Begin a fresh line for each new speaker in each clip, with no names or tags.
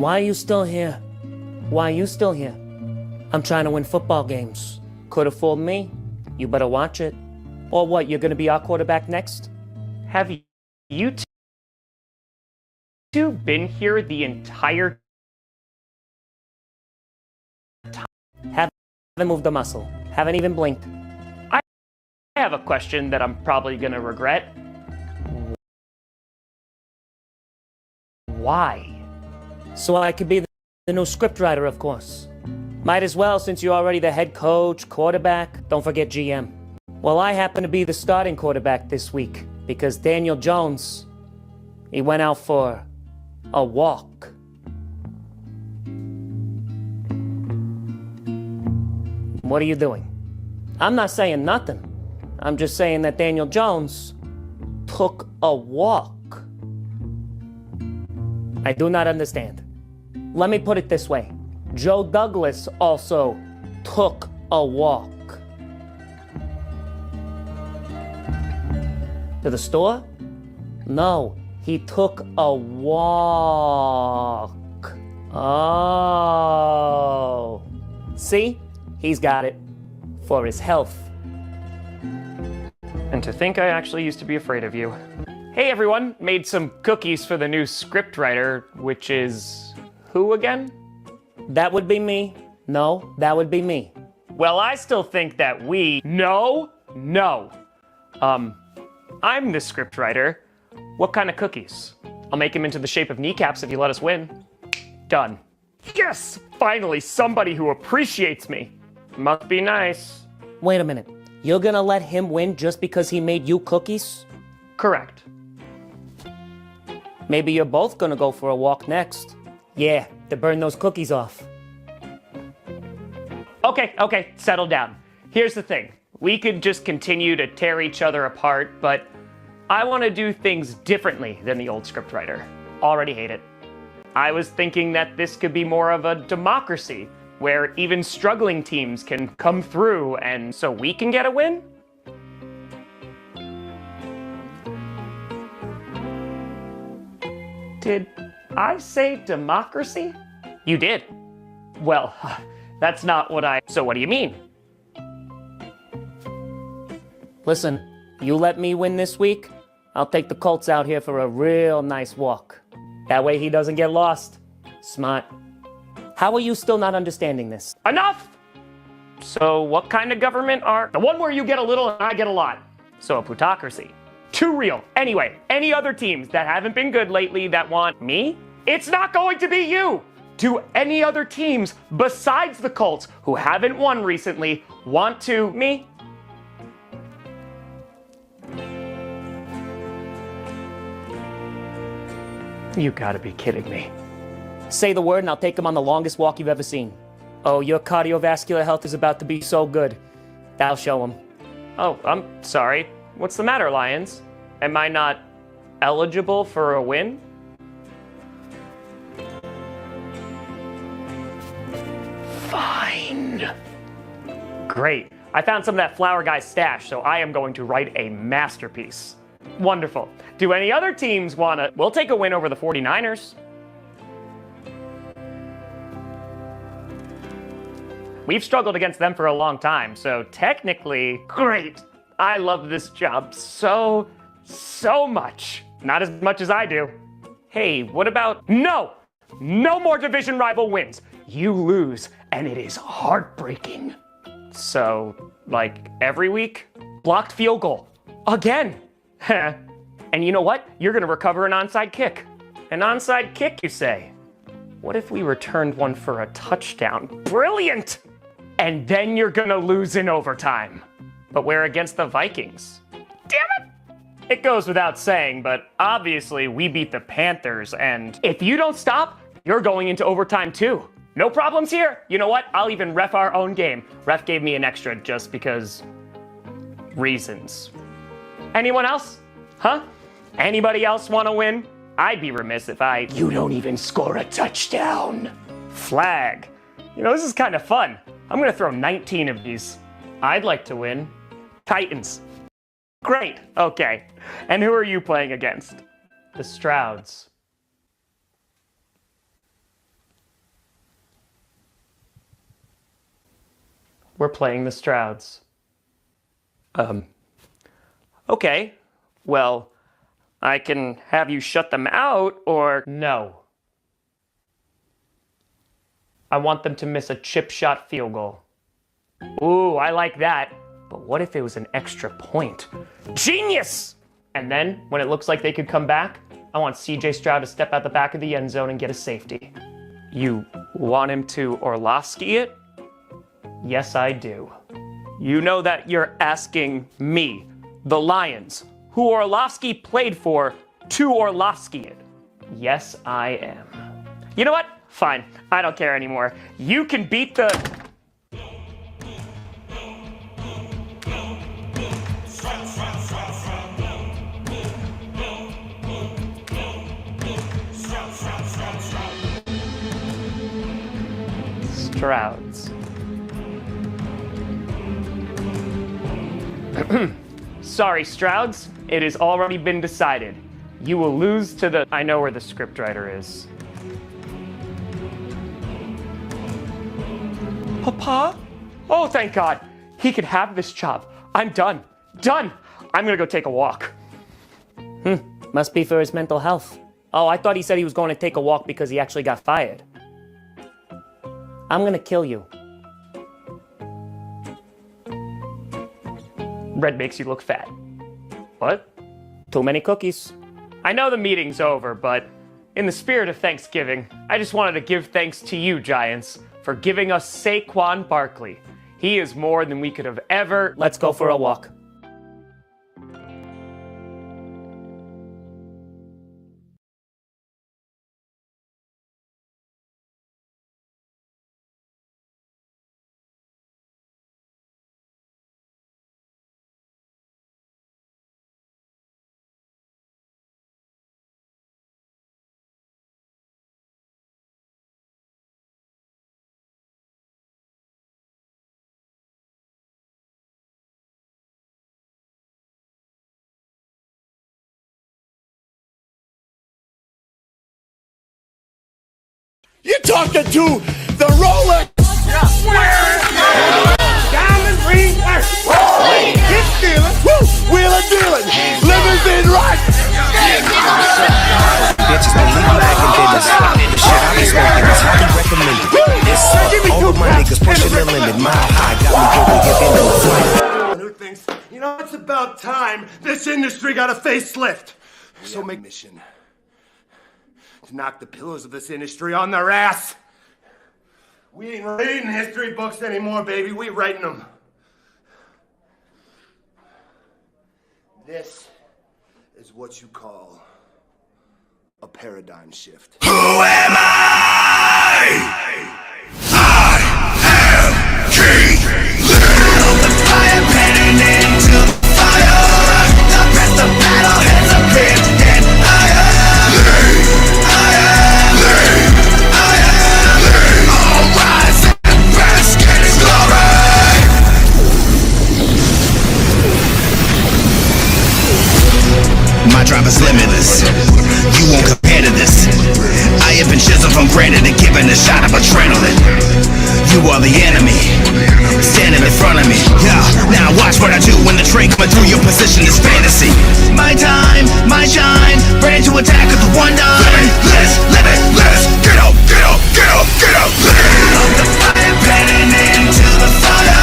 Why are you still here? Why are you still here? I'm trying to win football games. Could have fooled me. You better watch it. Or what, you're going to be our quarterback next?
Have you two been here the entire time?
Haven't moved a muscle. Haven't even blinked.
I have a question that I'm probably going to regret. Why?
So I could be the new scriptwriter, of course. Might as well, since you're already the head coach, quarterback. Don't forget GM. Well, I happen to be the starting quarterback this week because Daniel Jones, he went out for a walk. What are you doing? I'm not saying nothing. I'm just saying that Daniel Jones took a walk. I do not understand. Let me put it this way. Joe Douglas also took a walk. To the store? No, he took a walk. Oh. See? He's got it. For his health.
And to think I actually used to be afraid of you. Hey everyone, made some cookies for the new scriptwriter, which is who again?
That would be me. No, that would be me.
Well, I still think that No. I'm the scriptwriter. What kind of cookies? I'll make them into the shape of kneecaps if you let us win. Done. Yes! Finally, somebody who appreciates me. Must be nice.
Wait a minute. You're gonna let him win just because he made you cookies?
Correct.
Maybe you're both gonna go for a walk next. Yeah, to burn those cookies off.
Okay, settle down. Here's the thing. We could just continue to tear each other apart, but I want to do things differently than the old scriptwriter. Already hate it. I was thinking that this could be more of a democracy, where even struggling teams can come through and so we can get a win? Did I say democracy? You did. Well, that's not what So what do you mean?
Listen, you let me win this week, I'll take the Colts out here for a real nice walk. That way he doesn't get lost. Smart. How are you still not understanding this?
Enough! So what kind of government are... The one where you get a little and I get a lot. So a plutocracy. Too real. Anyway, any other teams that haven't been good lately that want me? It's not going to be you! Do any other teams besides the Colts who haven't won recently want to me? You gotta be kidding me.
Say the word and I'll take him on the longest walk you've ever seen. Oh, your cardiovascular health is about to be so good. That'll show him.
Oh, I'm sorry. What's the matter, Lions? Am I not eligible for a win? Fine. Great. I found some of that flower guy's stash, so I am going to write a masterpiece. Wonderful. Do any other teams wanna... We'll take a win over the 49ers. We've struggled against them for a long time, so technically... Great! I love this job so much. Not as much as I do. Hey, what about... No! No more division rival wins. You lose, and it is heartbreaking. So, like, every week? Blocked field goal. Again! And you know what? You're gonna recover an onside kick. An onside kick, you say? What if we returned one for a touchdown? Brilliant! And then you're gonna lose in overtime. But we're against the Vikings. Damn it! It goes without saying, but obviously we beat the Panthers, and if you don't stop, you're going into overtime too. No problems here. You know what? I'll even ref our own game. Ref gave me an extra just because... reasons. Anyone else? Huh? Anybody else want to win? I'd be remiss if You don't even score a touchdown. Flag. You know, this is kind of fun. I'm gonna throw 19 of these. I'd like to win. Titans. Great. Okay. And who are you playing against? The Strouds. We're playing the Strouds. Okay. Well, I can have you shut them out, or no. I want them to miss a chip shot field goal. Ooh, I like that. But what if it was an extra point? Genius! And then, when it looks like they could come back, I want CJ Stroud to step out the back of the end zone and get a safety. You want him to Orlovsky it? Yes, I do. You know that you're asking me, the Lions, who Orlovsky played for, to Orlovsky it. Yes, I am. You know what? Fine. I don't care anymore. You can beat the... Strouds. Sorry, Strouds. It has already been decided. You will lose to the... I know where the scriptwriter is. Papa? Oh, thank God. He could have this job. I'm done. Done. I'm gonna go take a walk.
Must be for his mental health. Oh, I thought he said he was going to take a walk because he actually got fired. I'm gonna kill you.
Red makes you look fat. What?
Too many cookies.
I know the meeting's over, but in the spirit of Thanksgiving, I just wanted to give thanks to you, Giants, for giving us Saquon Barkley. He is more than we could have ever...
Let's go for a walk.
You're talking to the roller. Diamond ring. Get stealing. Wheeling dealing. Limousine right.
Bitches been leaving like in business. The shit I be smoking is highly recommended. It's all of my niggas pushing the limit. Mile high got me giving the flight.
Who thinks, you know, it's about time this industry got a facelift. So make mission to knock the pillars of this industry on their ass. We ain't reading history books anymore, baby. We writing them. This is what you call a paradigm shift.
Who am I? I am King. Little the fire panning into the fire. The rest of battle has appeared and I am all rise and bask in his glory. My drive is limitless. You won't compare to this. I have been chiseled from granite and given a shot of adrenaline. You are the enemy, standing in front of me. Yeah, now watch what I do when the train coming through your position is fantasy. My time, my shine, ready to attack with the one dime. Let's live it, let's get up, get up, get up, get up. The fire panning into the fire.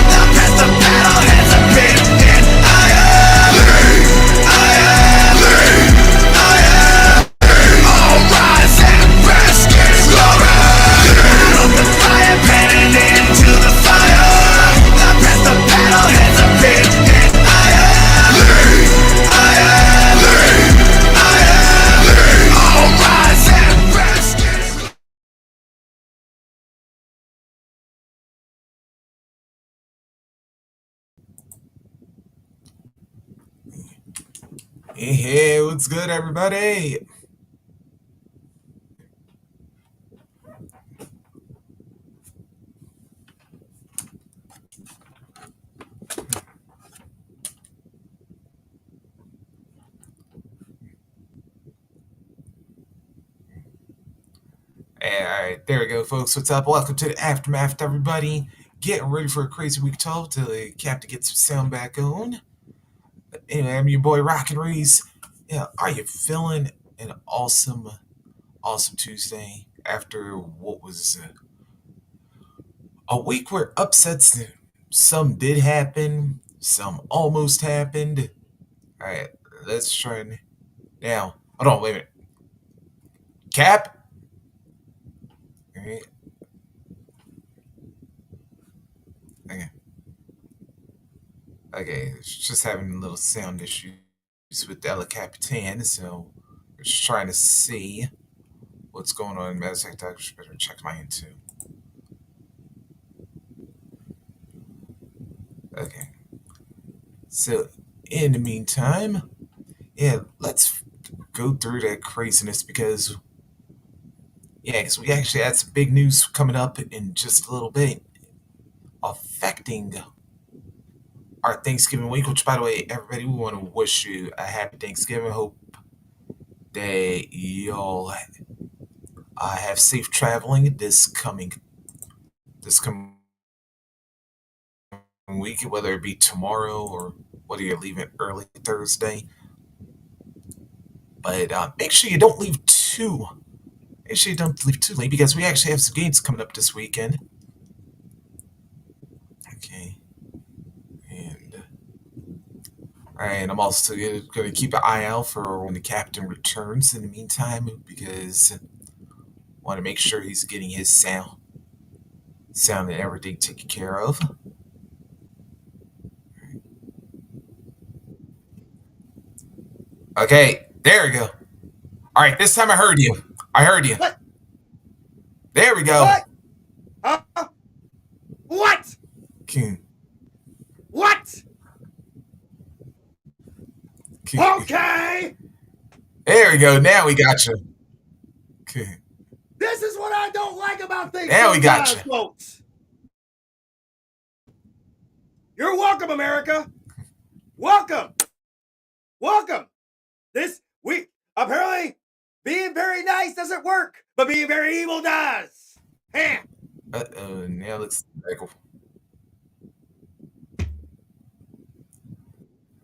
The past the battle has appeared and I am all rise and bask in his glory. The fire panning into the fire. The past the battle has appeared and I am all rise and bask in his glory.
Hey, what's good, everybody? Hey, all right, there we go, folks. What's up? Welcome to the Aftermath, everybody. getting ready for a crazy week 12 till the captain gets some sound back on. Anyway, I'm your boy Rockin' Reese. Yeah, are you feeling an awesome Tuesday after what was a week where upsets, some did happen, some almost happened. All right, let's try and now. Hold on, wait a minute. Cap. All right. Okay. Okay, it's just having a little sound issues with the El Capitan, so we're just trying to see what's going on. Matter of fact, I just better check my end too. Okay. So, in the meantime, yeah, let's go through that craziness because, yeah, because we actually had some big news coming up in just a little bit affecting our Thanksgiving week, which, by the way, everybody, we want to wish you a happy Thanksgiving. Hope that y'all have safe traveling this coming week, whether it be tomorrow or whether you're leaving early Thursday. But make sure you don't leave too. Make sure you don't leave too late because we actually have some games coming up this weekend. Okay, and all right, I'm also going to keep an eye out for when the captain returns. In the meantime, because I want to make sure he's getting his sound and everything taken care of. Okay, there we go. All right, this time I heard you. I heard you.
What?
There we go.
What? What?
King.
What?
King.
Okay.
There we go. Now we got you. Okay.
This is what I don't like about things.
Now we got
sometimes,
you.
folks. You're welcome, America. Welcome. Welcome. This week, apparently, being very nice doesn't work, but being very evil does. Huh.
Now let's like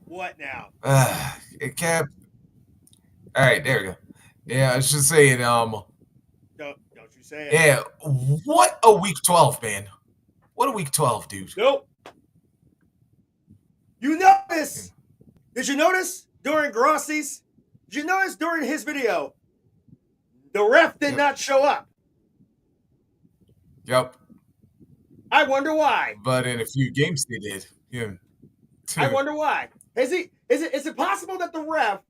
What now?
Cap. All right, there we go. Yeah, I was just saying,
Don't you say it.
yeah, what a week 12, man. What a week 12, dude.
Nope. You notice? Did you notice during Grossi's? Did you notice during his video? The ref did not show up.
Yep.
I wonder why.
But in a few games they did. Yeah.
I wonder why. Is it possible that the ref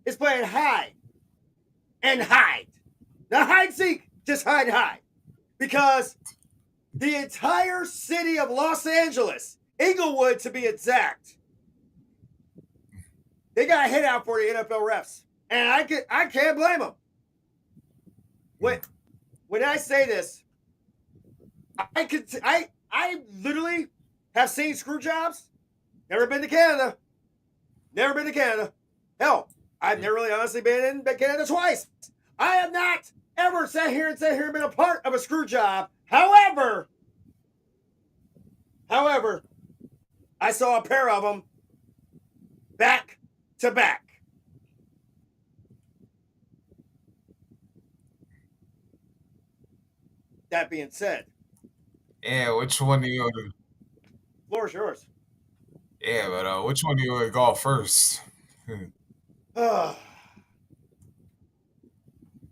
is playing hide and hide? Not hide and seek, just hide and hide. Because the entire city of Los Angeles, Inglewood to be exact, they got a hit out for the NFL refs. And I can't blame them. When I say this, I literally have seen screw jobs. Never been to Canada. Never been to Canada. Hell, I've never really honestly been in Canada twice. I have not ever sat here and been a part of a screw job. However, I saw a pair of them back to back. That being said,
Yeah, which one do you want to?
floor is yours.
Yeah, but which one do you want to go first?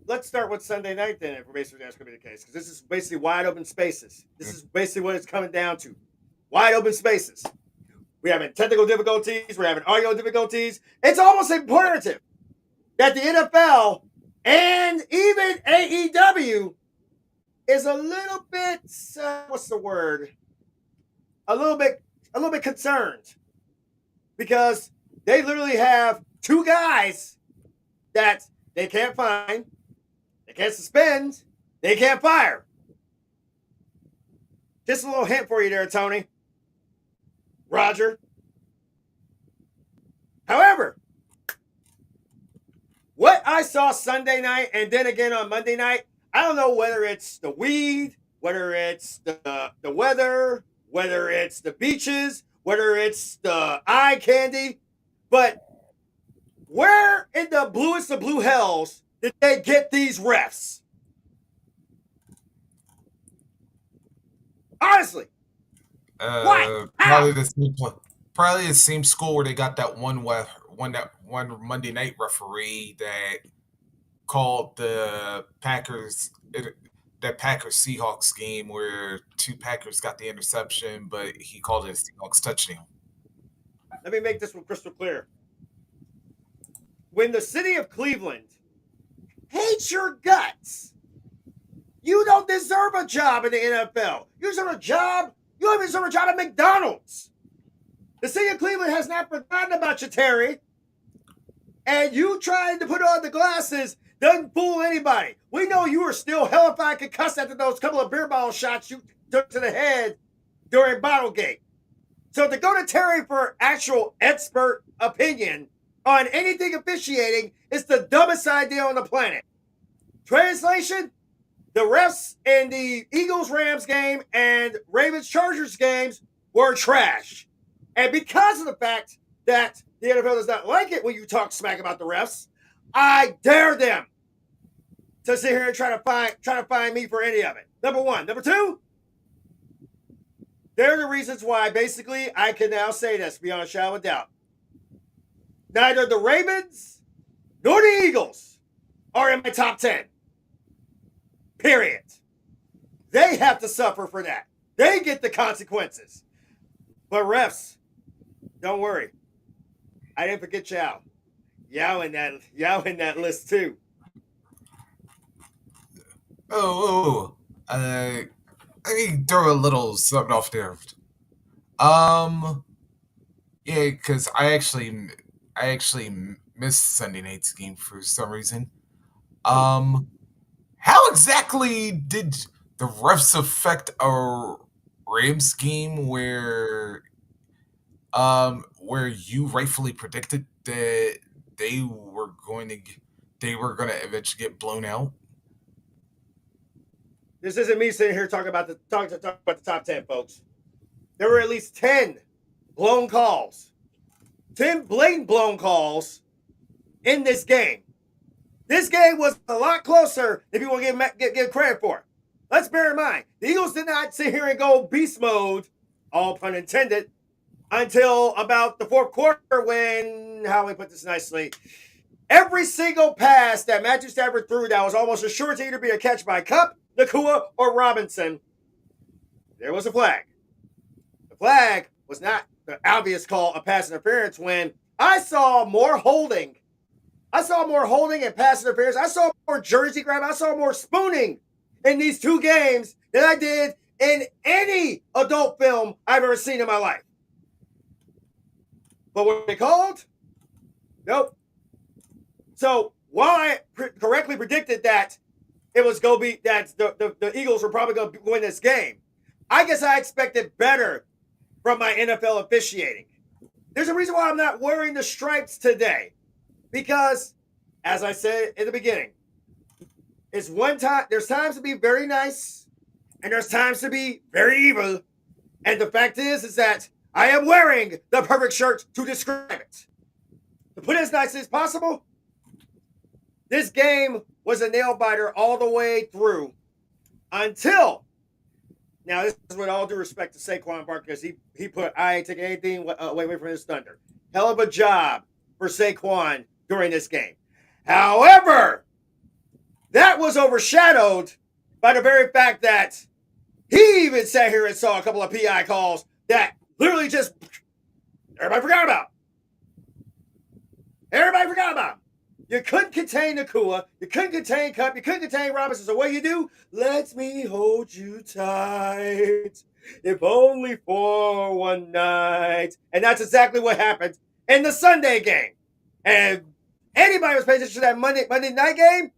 Let's start with Sunday night then, if basically that's going to be the case, because this is basically wide open spaces. This is basically what it's coming down to. Wide open spaces. We're having technical difficulties. We're having audio difficulties. It's almost imperative that the NFL and even AEW is a little bit, what's the word? A little bit concerned, because they literally have two guys that they can't find, they can't suspend, they can't fire. Just a little hint for you there, Tony. Roger. However, what I saw Sunday night and then again on Monday night, I don't know whether it's the weed, whether it's the weather, whether it's the beaches, whether it's the eye candy, but where in the bluest of blue hells did they get these refs? Honestly, why? How?
Probably the same school where they got that one Monday night referee that called the that Packers Seahawks game where two Packers got the interception, but he called it a Seahawks touchdown.
Let me make this one crystal clear. When the city of Cleveland hates your guts, you don't deserve a job in the NFL. You deserve a job. You don't even deserve a job at McDonald's. The city of Cleveland has not forgotten about you, Terry. And you trying to put on the glasses doesn't fool anybody. We know you were still hellified concussed after those couple of beer bottle shots you took to the head during Bottlegate. So to go to Terry for actual expert opinion on anything officiating is the dumbest idea on the planet. Translation, the refs in the Eagles-Rams game and Ravens-Chargers games were trash. And because of the fact that the NFL does not like it when you talk smack about the refs, I dare them to sit here and try to find me for any of it. Number one. Number two, they're the reasons why basically I can now say this beyond a shadow of doubt. Neither the Ravens nor the Eagles are in my top 10. Period. They have to suffer for that. They get the consequences. But refs, don't worry. I didn't forget y'all. Y'all in that list too.
I mean, throw a little something off there. Yeah, because I actually missed Sunday night's game for some reason. How exactly did the refs affect a Rams game where you rightfully predicted that they were going to eventually get blown out?
This isn't me sitting here talking about the top 10, folks. There were at least 10 blown calls. 10 blatant blown calls in this game. This game was a lot closer if you want to give credit for it. Let's bear in mind, the Eagles did not sit here and go beast mode, all pun intended, until about the fourth quarter when, how do we put this nicely, every single pass that Matthew Stafford threw that was almost assured to either be a catch by Kupp, Nakua, or Robinson, there was a flag. The flag was not the obvious call of pass interference when I saw more holding. I saw more holding and pass interference. I saw more jersey grab. I saw more spooning in these two games than I did in any adult film I've ever seen in my life. But what they called? Nope. So while I correctly predicted that it was going to be that the Eagles were probably going to win this game, I guess I expected better from my NFL officiating. There's a reason why I'm not wearing the stripes today. Because, as I said in the beginning, there's times to be very nice, and there's times to be very evil. And the fact is that I am wearing the perfect shirt to describe it. To put it as nicely as possible, this game was a nail biter all the way through until, now this is with all due respect to Saquon Barkley, because he put, I ain't taking anything away from his thunder. Hell of a job for Saquon during this game. However, that was overshadowed by the very fact that he even sat here and saw a couple of PI calls that literally just everybody forgot about. Everybody forgot about. You couldn't contain Nakua. You couldn't contain Kupp. You couldn't contain Robinson. So what you do? Let me hold you tight, if only for one night. And that's exactly what happened in the Sunday game. And anybody who's paying attention to that Monday night game,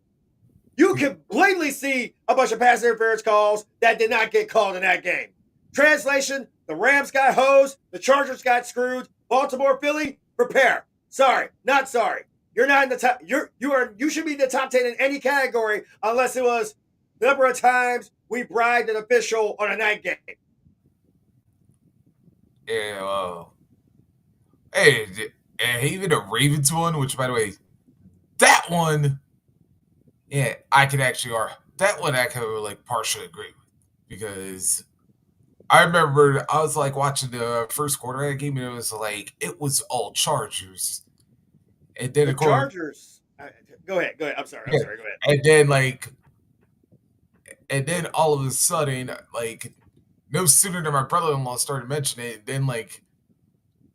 you can blatantly see a bunch of pass interference calls that did not get called in that game. Translation, the Rams got hosed, the Chargers got screwed, Baltimore, Philly, prepare. Sorry, not sorry. You're not in the top. You should be in the top 10 in any category unless it was the number of times we bribed an official on a night game.
And, hey, and even the Ravens one, which by the way, that one, yeah, I can actually, or that one I can like partially agree with because I remember I was like watching the first quarter of that game and it was all Chargers, and then
The
of course,
Chargers. Go ahead. Go ahead. I'm sorry. I'm
yeah,
sorry. Go ahead.
and then all of a sudden, like no sooner than my brother-in-law started mentioning it, then like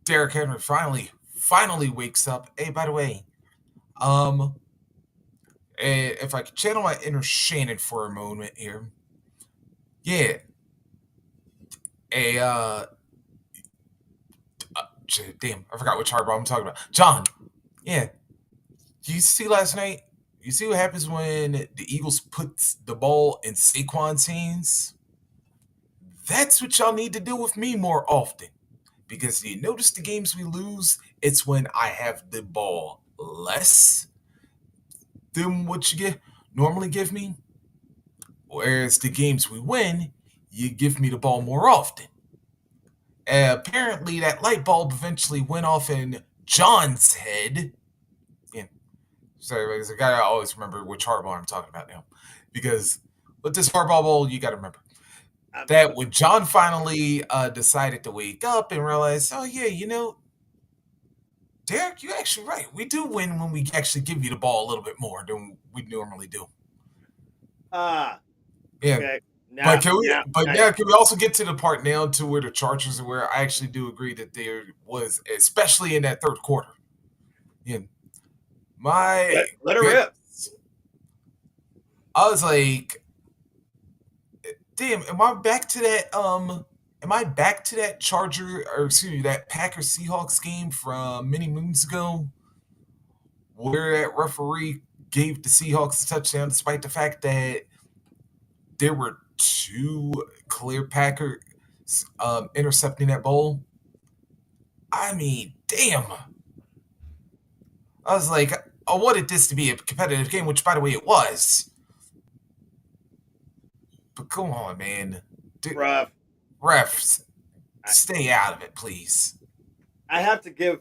Derrick Henry finally wakes up. Hey, by the way, um, if I could channel my inner Shannon for a moment here, yeah, a damn, I forgot which hardball I'm talking about. John, yeah, you see last night? You see what happens when the Eagles put the ball in Saquon's hands? That's what y'all need to do with me more often. Because you notice the games we lose, it's when I have the ball less than what normally give me. Whereas the games we win, you give me the ball more often. Apparently, that light bulb eventually went off in John's head. Yeah, sorry, there's a guy I always remember which hardball I'm talking about now. Because with this hardball bowl, you got to remember that when John finally decided to wake up and realize, oh yeah, Derek, you're actually right. We do win when we actually give you the ball a little bit more than we normally do.
Ah.
Yeah.
Okay.
But now can we also get to the part now to where the Chargers are where I actually do agree that there was, especially in that third quarter. Yeah.
Let her rip.
I was like, damn, am I back to that Charger, or excuse me, that Packers Seahawks game from many moons ago where that referee gave the Seahawks a touchdown despite the fact that there were two clear Packers intercepting that ball? I mean, damn. I was like, I wanted this to be a competitive game, which, by the way, it was. But come on, man.
Rough.
Refs, stay out of it, please.
I have to give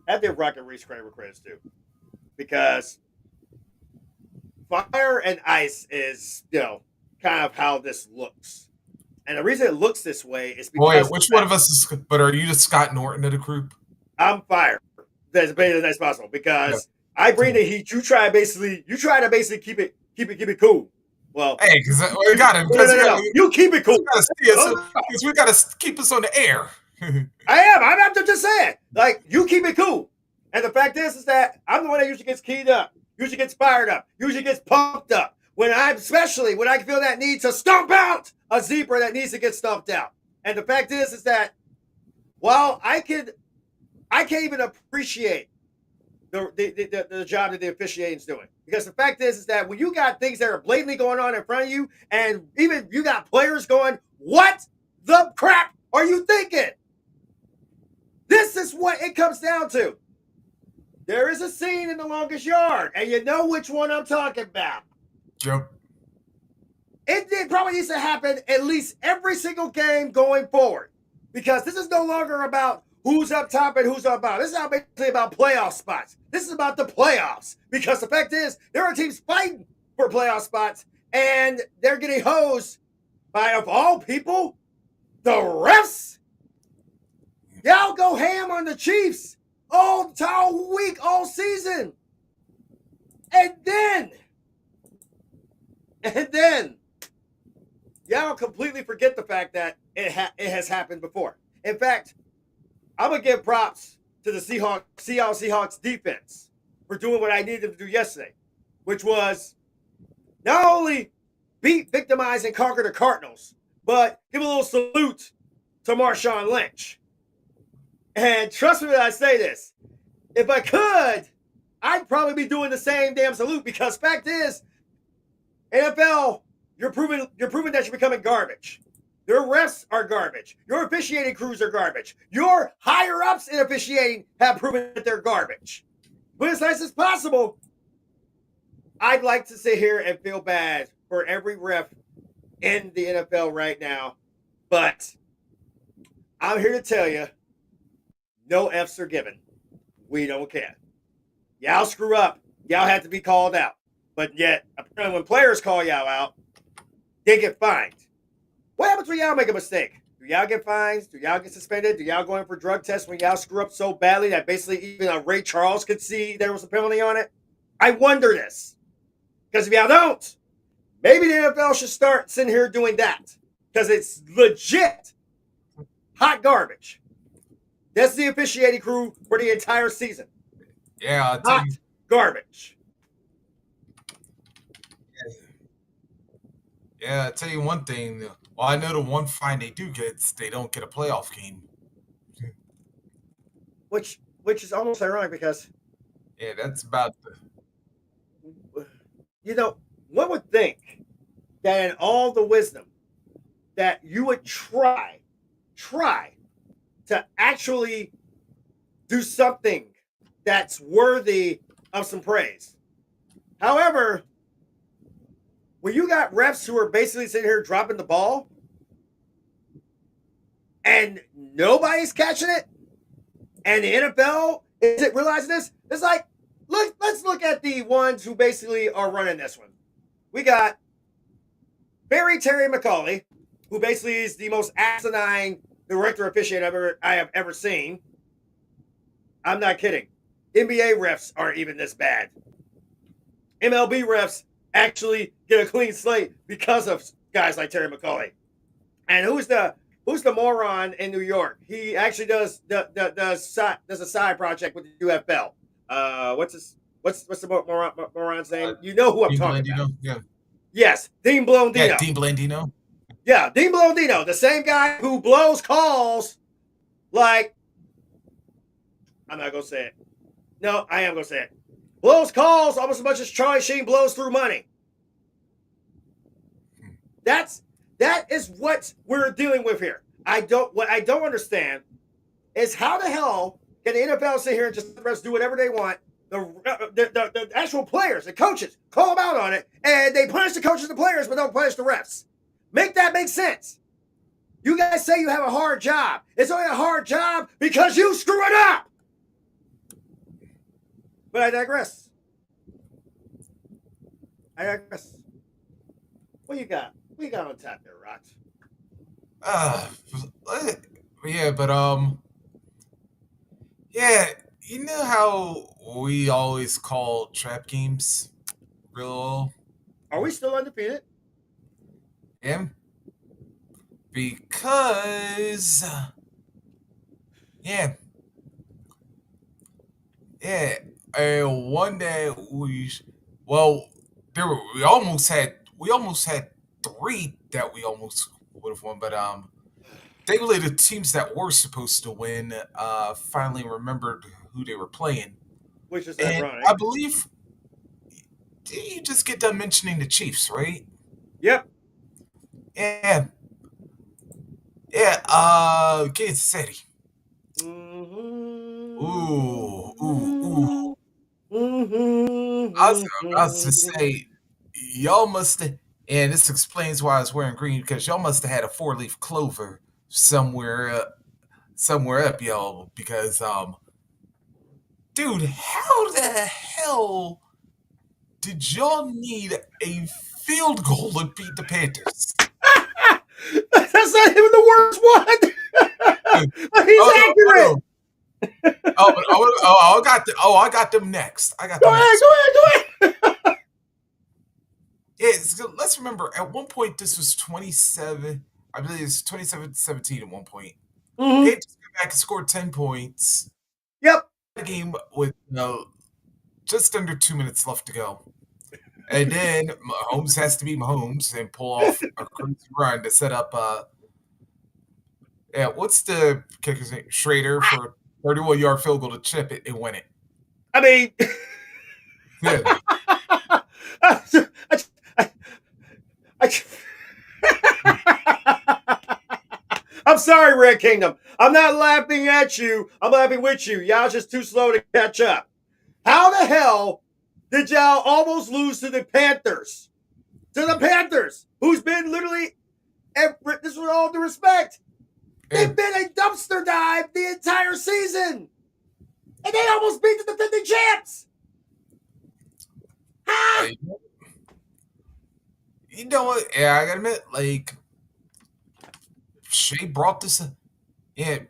Rock and Reese credit where credit's due. Because fire and ice is, kind of how this looks. And the reason it looks this way is because.
Boy, which one of us is. But are you the Scott Norton of the group?
I'm fire. That's as nice as possible. Because I bring the heat. You try to basically keep it cool. Well,
hey, because we got it.
No. You keep it cool.
Because we got to keep us on the air.
I'm just saying. Like, you keep it cool. And the fact is that I'm the one that usually gets keyed up, usually gets fired up, usually gets pumped up. Especially when I feel that need to stomp out a zebra that needs to get stomped out. And the fact is that while I can't even appreciate the job that the officiating's doing. Because the fact is that when you got things that are blatantly going on in front of you, and even you got players going, what the crap are you thinking? This is what it comes down to. There is a scene in The Longest Yard, and you know which one I'm talking about.
Yep.
It probably needs to happen at least every single game going forward. Because this is no longer about who's up top and who's up bottom. This is not basically about playoff spots. This is about the playoffs. Because the fact is, there are teams fighting for playoff spots, and they're getting hosed by, of all people, the refs. Y'all go ham on the Chiefs all week, all season. And then, y'all completely forget the fact that it has happened before. In fact, I'm going to give props to the Seahawks defense for doing what I needed them to do yesterday, which was not only beat, victimize, and conquer the Cardinals, but give a little salute to Marshawn Lynch. And trust me when I say this, if I could, I'd probably be doing the same damn salute, because fact is, NFL, you're proving that you're becoming garbage. Your refs are garbage. Your officiating crews are garbage. Your higher-ups in officiating have proven that they're garbage. But as nice as possible, I'd like to sit here and feel bad for every ref in the NFL right now. But I'm here to tell you, no F's are given. We don't care. Y'all screw up. Y'all have to be called out. But yet, apparently when players call y'all out, they get fined. What happens when y'all make a mistake? Do y'all get fines? Do y'all get suspended? Do y'all go in for drug tests when y'all screw up so badly that basically even Ray Charles could see there was a penalty on it? I wonder this. Because if y'all don't, maybe the NFL should start sitting here doing that. Because it's legit hot garbage. That's the officiating crew for the entire season.
Yeah, I'll tell
Hot
you.
garbage.
Yeah, I'll tell you one thing. Well, I know the one fine they do get is they don't get a playoff game.
Which is almost ironic because,
Yeah, that's about the.
one would think that in all the wisdom that you would try to actually do something that's worthy of some praise. However, when you got refs who are basically sitting here dropping the ball and nobody's catching it, and the NFL isn't realizing this, it's like, let's look at the ones who basically are running this one. We got Terry McCauley, who basically is the most asinine director officiate I have ever seen. I'm not kidding. NBA refs aren't even this bad. MLB refs actually get a clean slate because of guys like Terry McCauley. And who's the moron in New York? He actually does a side project with the UFL. What's the moron's name? You know who I'm
Dean
talking
Blandino?
about.
Yeah.
Yes, Dean Blondino.
Yeah, Dean Blandino.
Yeah, Dean Blondino, the same guy who blows calls like, I'm not going to say it. No, I am going to say it. Blows calls almost as much as Charlie Sheen blows through money. That is what we're dealing with here. What I don't understand is how the hell can the NFL sit here and just let the refs do whatever they want? The actual players, the coaches, call them out on it, and they punish the coaches and the players, but don't punish the refs. Make that make sense. You guys say you have a hard job. It's only a hard job because you screw it up. But I digress. What you got? What you got on tap there, Rox?
Yeah, but yeah, you know how we always call trap games real?
Are we still undefeated?
Yeah, because yeah, one day we almost had three that we almost would have won, but thankfully the teams that were supposed to win finally remembered who they were playing.
Which is
And
ironic.
I believe, did you just get done mentioning the Chiefs, right?
Yep.
Yeah. Kansas City.
Mm-hmm.
Ooh.
Mm-hmm.
I was to say, y'all must have, and this explains why I was wearing green, because y'all must have had a 4-leaf clover somewhere up, y'all, because, dude, how the hell did y'all need a field goal to beat the Panthers?
That's not even the worst one. But he's accurate.
I got them next.
Go ahead.
Yeah, so let's remember, at one point, this was 27, I believe it's 27-17 at one point.
Mm-hmm.
Panthers came back and scored 10 points.
Yep.
The game with just under 2 minutes left to go. And then Mahomes has to be Mahomes and pull off a crazy run to set up, what's the kicker's name? Schrader for a 31-yard field goal to chip it and win it.
I mean,
Yeah.
I'm sorry, Red Kingdom. I'm not laughing at you. I'm laughing with you. Y'all just too slow to catch up. How the hell did y'all almost lose to the Panthers? To the Panthers, who's been literally, this with all due respect, They've been a dumpster dive the entire season. And they almost beat the defending champs.
Like, you know what? Yeah, I gotta admit, like, Shay brought this.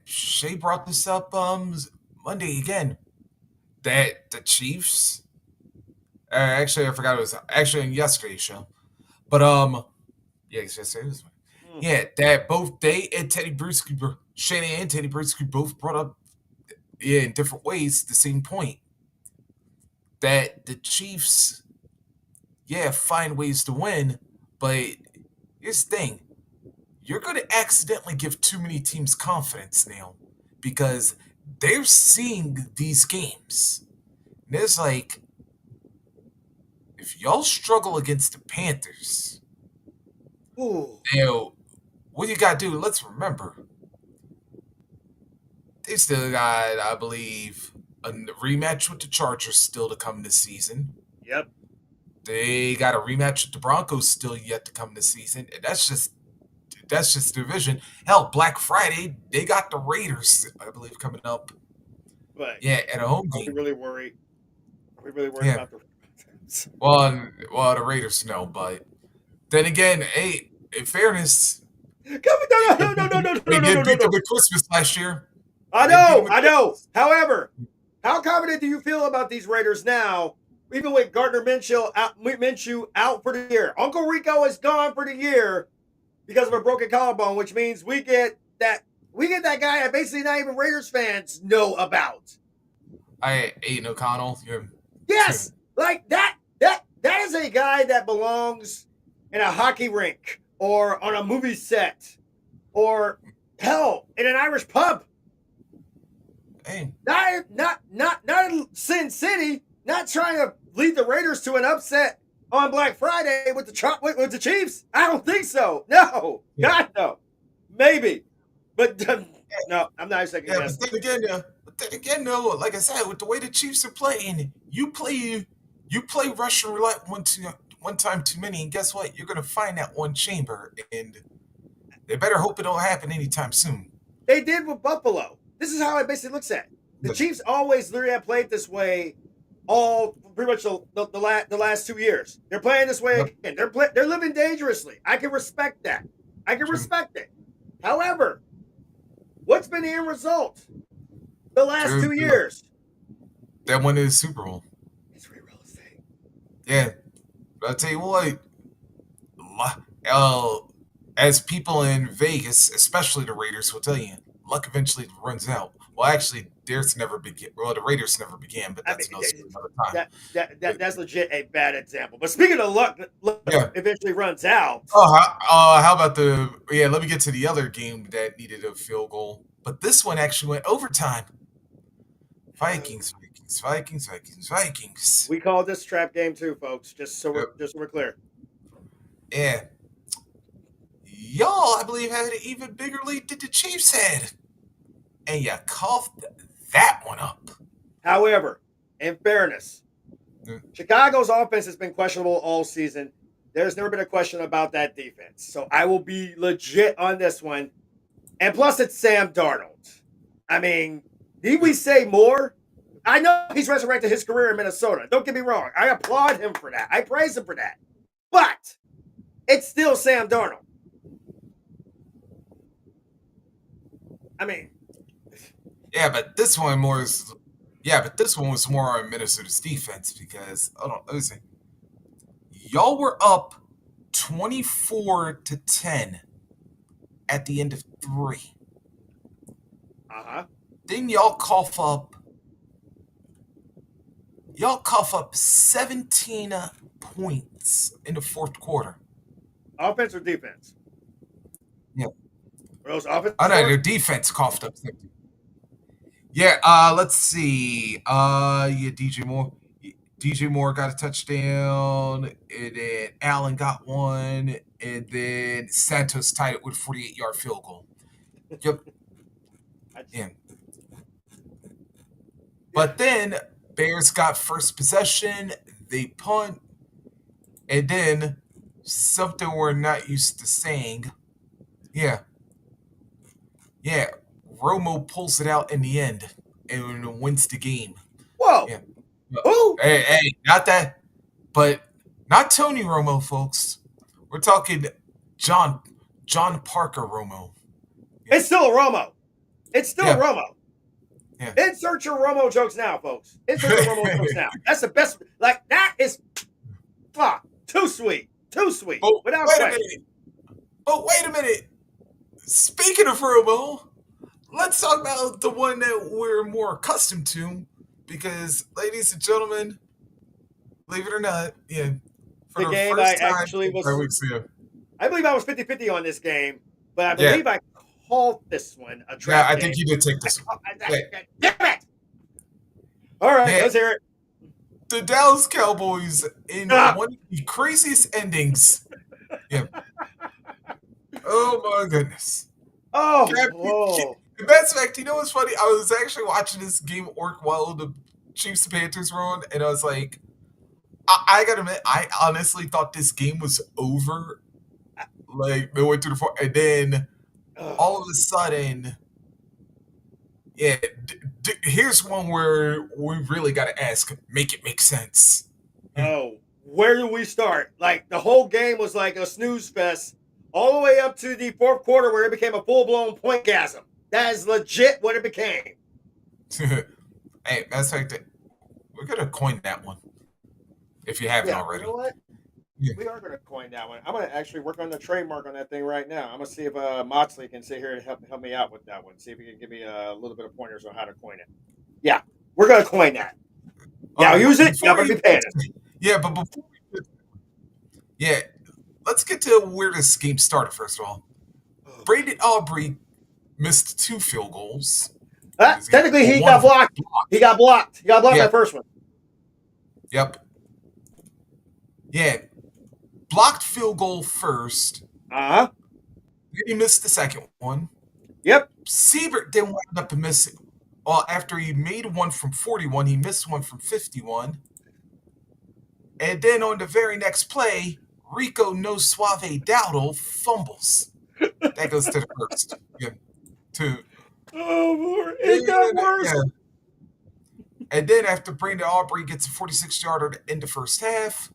Shay brought this up Monday again. That the Chiefs. Actually, I forgot it was actually in yesterday's show. But yeah, it's yesterday. Yeah, that both they and Teddy Bruschi, Shane and Teddy Bruschi both brought up, in different ways, the same point. That the Chiefs, find ways to win, but here's the thing. You're going to accidentally give too many teams confidence now because they're seeing these games. And it's like, if y'all struggle against the Panthers, now, what you got to do, let's remember, they still got, I believe, a rematch with the Chargers still to come this season.
Yep.
They got a rematch with the Broncos still yet to come this season. And that's just division. Hell, Black Friday, they got the Raiders, I believe, coming up.
But
at a home game.
Are we really worried about the Raiders?
Well, the Raiders, no, but then again, hey, in fairness,
No.
They did beat them at Christmas last year.
I know. However, how confident do you feel about these Raiders now, even with Gardner Minshew out for the year? Uncle Rico is gone for the year because of a broken collarbone, which means we get that guy that basically not even Raiders fans know about.
Aiden O'Connell.
Yes, like that is a guy that belongs in a hockey rink or on a movie set or hell in an Irish pub.
Hey.
Not in Sin City. Not trying to lead the Raiders to an upset on Black Friday with the Chiefs. I don't think so. No, God no. Maybe, but no, I'm not second guessing.
But then again, though, like I said, with the way the Chiefs are playing, you play Russian roulette one time too many, and guess what? You're gonna find that one chamber, and they better hope it don't happen anytime soon.
They did with Buffalo. This is how it basically looks at. The Chiefs always literally have played this way all pretty much the last 2 years. They're playing this way again. They're living dangerously. I can respect that. I can respect it. However, what's been the end result the last 2 years?
That one is Super Bowl.
It's real estate.
Yeah. But I'll tell you what, as people in Vegas, especially the Raiders, will tell you, luck eventually runs out. Well, actually, theirs never began. Well, the Raiders never began, but that's another time.
That's legit a bad example. But speaking of luck eventually runs out.
How about let me get to the other game that needed a field goal. But this one actually went overtime. Vikings.
We call this trap game too, folks. Just so we're clear.
Yeah. Y'all, I believe, had an even bigger lead than the Chiefs had. And you coughed that one up.
However, in fairness, Chicago's offense has been questionable all season. There's never been a question about that defense. So I will be legit on this one. And plus, it's Sam Darnold. I mean, need we say more? I know he's resurrected his career in Minnesota. Don't get me wrong. I applaud him for that. I praise him for that. But it's still Sam Darnold. I mean,
but this one was more on Minnesota's defense because let me see. Y'all were up 24-10 at the end of 3. Then y'all cough up 17 points in the fourth quarter.
Offense or defense?
Yeah.
Offense?
Oh, no, their defense coughed up 17. Yeah, let's see. DJ Moore got a touchdown, and then Allen got one, and then Santos tied it with a 48-yard field goal. Yep. Yeah. But then Bears got first possession, they punt, and then something we're not used to saying. Yeah. Yeah, Romo pulls it out in the end and wins the game.
Whoa.
Yeah.
Who?
Hey, not that, but not Tony Romo, folks. We're talking John John Parker Romo.
It's still a Romo. It's still
Yeah.
Romo.
Yeah.
Insert your Romo jokes now, folks. Insert your Romo jokes now. That's the best. Like, that is too sweet. Too sweet.
But
Without
wait a
question.
minute. But wait a minute. Speaking of Romo, let's talk about the one that we're more accustomed to, because, ladies and gentlemen, believe it or not, for
The
the
game I
first time
actually
in
was.
5 weeks ago.
I believe I was 50-50 on this game, but I
Yeah.
believe I called this one a
Yeah,
trap
I
game.
think you did take this one. Yeah.
Damn it! All right,
Yeah.
let's hear it.
The Dallas Cowboys in
Ah.
one of the craziest endings. Yeah. Oh my goodness.
Oh.
The best fact, you know what's funny? I was actually watching this game at work while the Chiefs and Panthers were on, and I was like, I gotta admit, I honestly thought this game was over. Like, they went through the four, and then all of a sudden, here's one where we really got to ask, make it make sense.
Oh, where do we start? Like, the whole game was like a snooze fest, all the way up to the fourth quarter where it became a full-blown point-gasm. That is legit what it became.
Hey, that's like we're gonna coin that one if you haven't already.
You know what?
Yeah.
We are going to coin that one. I'm going to actually work on the trademark on that thing right now. I'm going to see if Moxley can sit here and help me out with that one. See if he can give me a little bit of pointers on how to coin it. Yeah, we're going to coin that. Now use it. Y'all better be paying us.
Yeah, but before let's get to where this game started first of all. Braden Aubrey missed 2 field goals.
Technically, he got blocked. He got blocked. He got blocked that first one.
Yep. Yeah. Blocked field goal first.
Uh-huh.
Then he missed the second one.
Yep.
Siebert then wound up missing. Well, after he made one from 41, he missed one from 51. And then on the very next play, Rico No Suave Dowdle fumbles. That goes to the first. Yeah. 2.
Oh, Lord. It got worse.
Yeah. And then after Brandon Aubrey gets a 46-yarder to end the first half,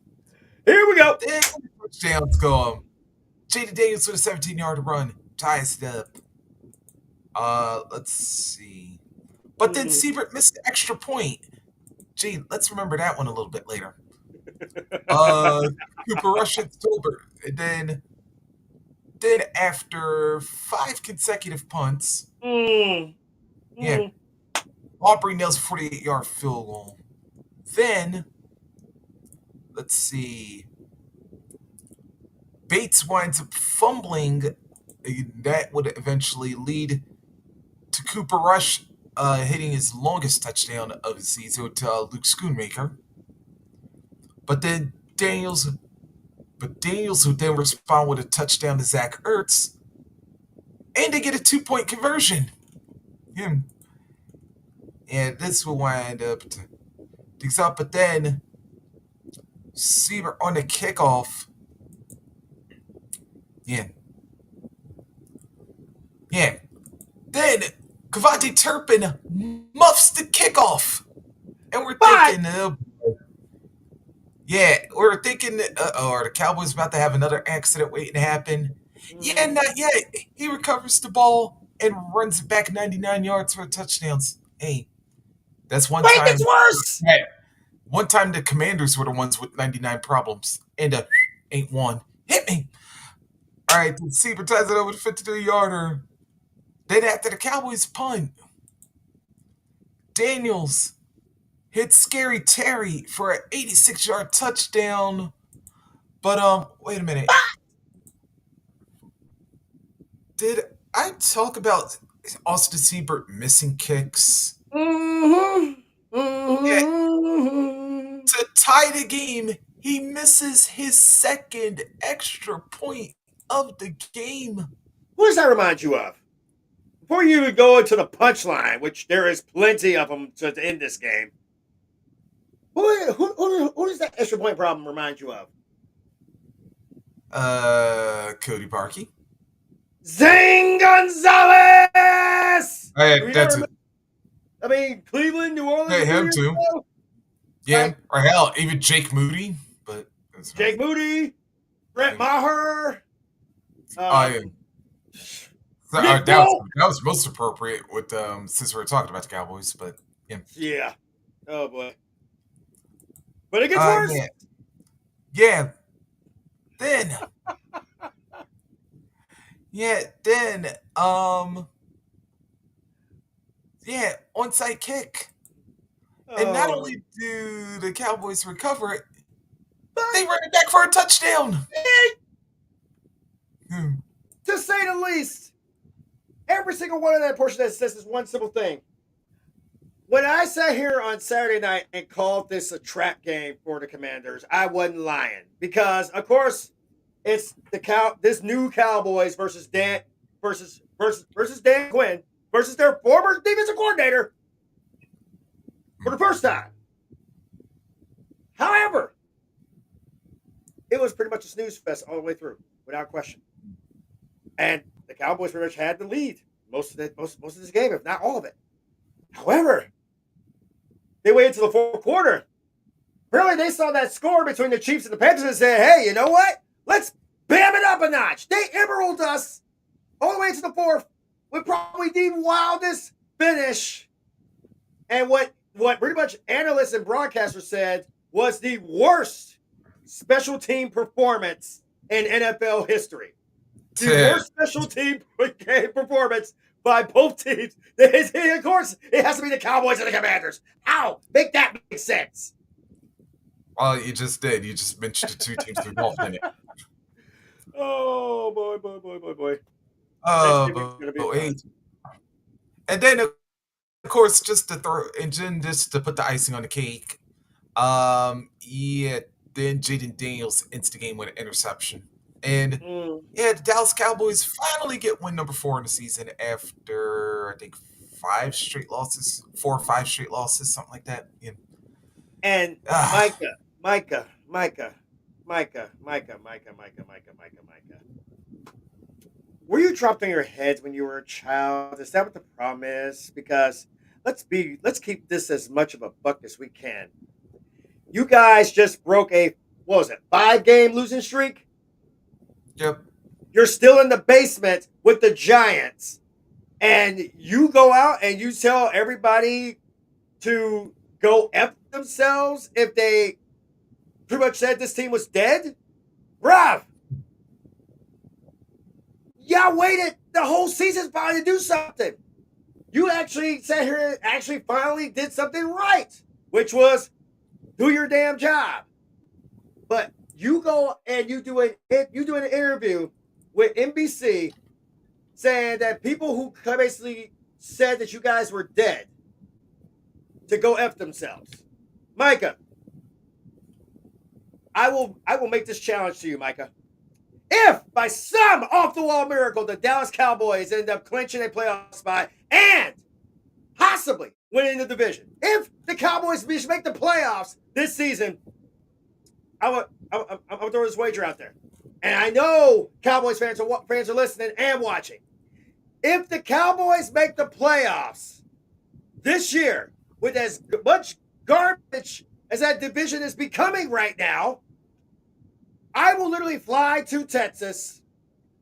here we go.
Then touchdowns go. J.D. Daniels with a 17-yard run ties it up. Let's see. But then Siebert missed the extra point. Gee, let's remember that one a little bit later. Cooper Rush hits Tolbert. And then after 5 consecutive punts, Aubrey nails a 48-yard field goal. Then, let's see. Bates winds up fumbling. That would eventually lead to Cooper Rush hitting his longest touchdown of the season to Luke Schoonmaker. But then Daniels would then respond with a touchdown to Zach Ertz, and they get a 2-point conversion. Yeah. And this will wind up things up. But then Siebert on the kickoff. Yeah. Then Kavante Turpin muffs the kickoff. And we're thinking, we're thinking, are the Cowboys about to have another accident waiting to happen? Yeah, not yet. He recovers the ball and runs it back 99 yards for touchdowns. Hey, that's one time.
It's worse.
One time the Commanders were the ones with 99 problems. And ain't one. Hit me. All right, Siebert ties it over the 52-yarder. Then after the Cowboys punt, Daniels hits Scary Terry for an 86-yard touchdown. But wait a minute. Did I talk about Austin Siebert missing kicks? Yeah. To tie the game, he misses his second extra point of the game.
Who does that remind you of? Before you even go into the punchline, which there is plenty of them to end this game, who does that extra point problem remind you of?
Cody Parkey.
Zane Gonzalez.
Hey, that's it.
I mean, Cleveland, New Orleans.
Hey, him too. Yeah,
Like,
or hell, even Jake Moody. But that's
Jake Moody, Brett Maher.
yeah. So,
Nick
that
Bolt.
was most appropriate with since we were talking about the Cowboys, but yeah.
Yeah. Oh boy. But it gets worse.
Yeah. Then. Onside kick. And not only do the Cowboys recover it, but they run it back for a touchdown.
To say the least, every single one of that portion that says this one simple thing. When I sat here on Saturday night and called this a trap game for the Commanders, I wasn't lying because, of course, it's this new Cowboys versus Dan versus Dan Quinn versus their former defensive coordinator for the first time. However, it was pretty much a snooze fest all the way through, without question. And the Cowboys pretty much had the lead most of this game, if not all of it. However, they waited until the fourth quarter. Apparently, they saw that score between the Chiefs and the Panthers and said, hey, you know what? Let's bam it up a notch. They emerald us all the way to the fourth with probably the wildest finish. And what pretty much analysts and broadcasters said was the worst special team performance in NFL history. The worst special team performance by both teams. Of course, it has to be the Cowboys and the Commanders. How? Make that make sense.
Well, you just did. You just mentioned the two teams involved in it.
Oh, boy.
And then, of course, just to put the icing on the cake, then Jaden Daniels ends the game with an interception. And the Dallas Cowboys finally get win number 4 in the season after, I think, 4 or 5 straight losses, something like that. Yeah.
And Micah. Were you dropped on your heads when you were a child? Is that what the problem is? Because let's keep this as much of a buck as we can. You guys just broke a 5-game losing streak?
Yep.
You're still in the basement with the Giants, and you go out and you tell everybody to go F themselves if they pretty much said this team was dead? Bruh! Y'all waited the whole season finally to do something. You actually sat here and finally did something right, which was do your damn job. But you go and you do an interview with NBC saying that people who basically said that you guys were dead to go F themselves. Micah, I will make this challenge to you, Micah. If by some off-the-wall miracle the Dallas Cowboys end up clinching a playoff spot and possibly winning the division, if the Cowboys make the playoffs this season, I'm gonna throw this wager out there, and I know Cowboys fans are listening and watching. If the Cowboys make the playoffs this year with as much garbage as that division is becoming right now, I will literally fly to Texas.